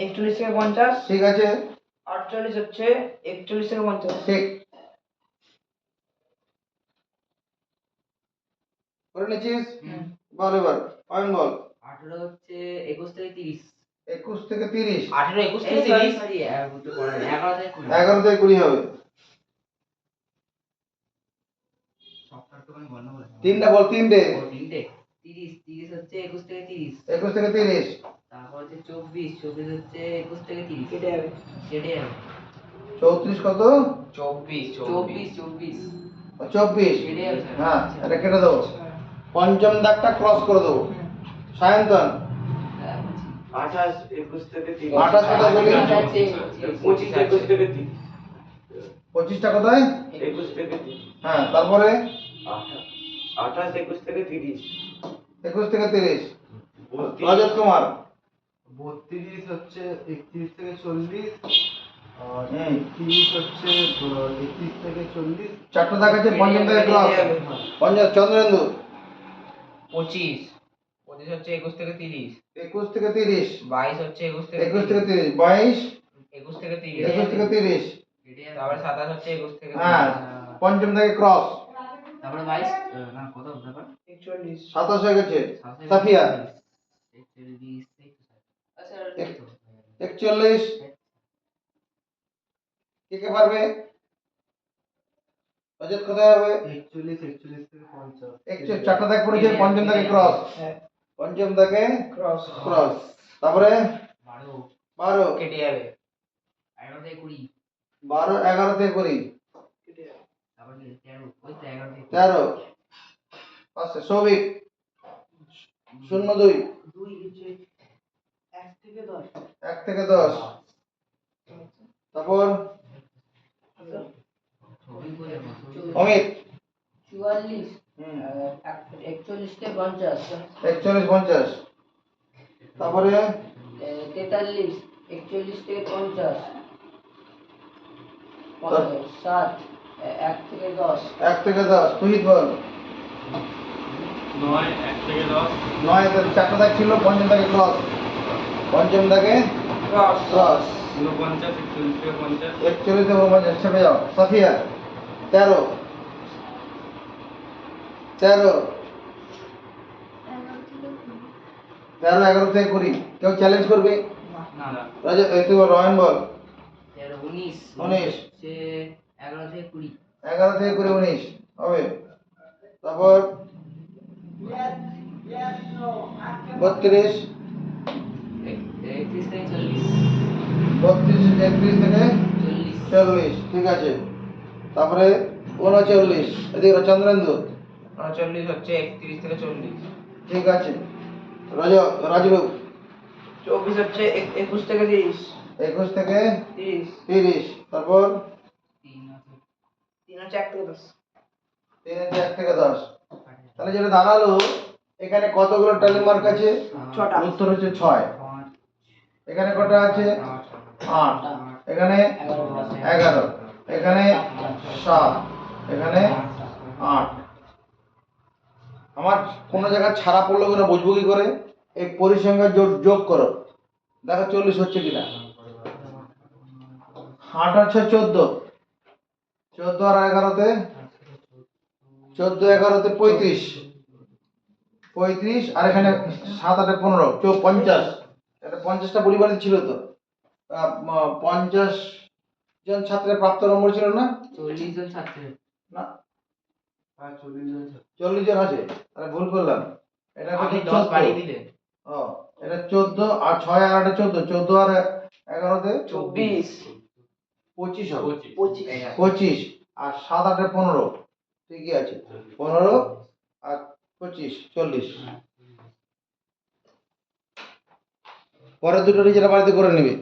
41 থেকে 50। ঠিক আছে, 48 হচ্ছে 41 থেকে 50। ঠিক। করে নিয়েছিস? বল এবার পয়েন্ট বল। 18 হচ্ছে 21 থেকে 30। 21 থেকে 30। 18 21 থেকে 30 সরি 11 থেকে 20। 11 থেকে 20 হবে। তিনটা বল, তিনটে। 30 হচ্ছে 21 থেকে 30। 21 থেকে 30। তারপর হচ্ছে 24 হচ্ছে 21 থেকে 30। কেটে যাবে। 34 কত? 24। 24। কেটে যাবে স্যার। হ্যাঁ, এটা কেটে দেবো। পঞ্চম দাগটা ক্রস করে দেবো। সায়ন্তন 28 21 থেকে 30 28 কোথায় বলি? 25 21 থেকে 30 25টা কোথায়? 21 থেকে 30 হ্যাঁ, তারপরে 28 21 থেকে 30 21 থেকে 30। রজত কুমার 32 হচ্ছে 31 থেকে 40 আর হুম। 30 হচ্ছে 31 থেকে 40 চারটা দাগ আছে, পঞ্চম দাগে ক্রস। পঞ্চম চন্দ্রেন্দু 25 হচ্ছে 21 থেকে 30। 21 থেকে 30। 22 হচ্ছে 21 থেকে 21 থেকে 30। 22 21 থেকে 30। 21 থেকে 30। তারপরে 27 হচ্ছে 21 থেকে 30। হ্যাঁ, পঞ্চম দাগে ক্রস। তারপরে 22 না কত ব্যাপার 41 27 হয়ে গেছে। সাফিয়া 41 আচ্ছা 41। কে পারবে? রজত কোথায় হবে? 41 41 থেকে 50 41 চারটা দাগ পড়েছে, পঞ্চম দাগে ক্রস। হ্যাঁ পঞ্চম দাগে ক্রস ক্রস। তারপরে 12 কেটে যাবে 11 থেকে 20। 12 11 থেকে 20। কেটে যাবে। তারপর 13 ওই তো 11 থেকে 13 আচ্ছা সৌভিক 02 2 হচ্ছে 1 থেকে 10 1 থেকে 10। তারপর অমিত 44 হুম 41 থেকে 50 41 50। তারপরে 43 41 থেকে 50 তার- 60 1 থেকে 10 1 থেকে 10। তুহিত বল 9 1 থেকে 10 9 এর চারটা দাগ ছিল, পঞ্চম দাগে ক্রস। পঞ্চম দাগে ক্রস ক্রস। 49 41 থেকে 50 41 থেকে 50 চেপে যাও। সাফিয়া 13 13 11 থেকে 20। কেউ চ্যালেঞ্জ করবে? না না রাজা এই তো রয়ন বল 13 19 19 হচ্ছে 11 থেকে 20। 11 থেকে 20 19 হবে। তারপর 32 31 থেকে 40। 32 31 থেকে 40 40 ঠিক আছে। তারপরে 39 এদিকে চন্দ্রেন্দু 39 হচ্ছে 31 থেকে 40। ঠিক আছে। রাজরূপ 24 হচ্ছে 21 থেকে 30 21 থেকে 30 30। তারপর 3 আছে 3 হচ্ছে 1 থেকে 10 3 হচ্ছে 1 থেকে 10। তাহলে যেটা দাঁড়ালো, এখানে কতগুলো ট্যালি মার্ক আছে? 6টা উত্তর হচ্ছে 6। 5 এখানে কটা আছে? 8। এখানে 11। এখানে 7। এখানে 8। আমার কোনো জায়গায় ছাড়া পড়লো কিনা বুঝবো কি করে? এই পরিসংখ্যান যোগ করো, দেখো 40 হচ্ছে কিনা। 8 হচ্ছে 14। 14 আর 11তে 14 11তে 35। 35 আর এখানে 7 8 15 50। এটা 50টা পরিবারে ছিল তো 50 জন ছাত্রের প্রাপ্ত নম্বর ছিল না? 40 জন ছাত্রের না, আর 40 জন 40 জন আছে। তাহলে ভুল করলাম। এটা আপনি হচ্ছে 10 14। বাড়িয়ে দিলেন। ও এটা 14 আর 6 আর 8 14। 14 আর 11তে 24 25 হবে। 25 25 আর 7 8 15 ঠিকই আছে। 15 আর 25 40। পরের দুটো নিজেরা বাড়িতে করে নেবে।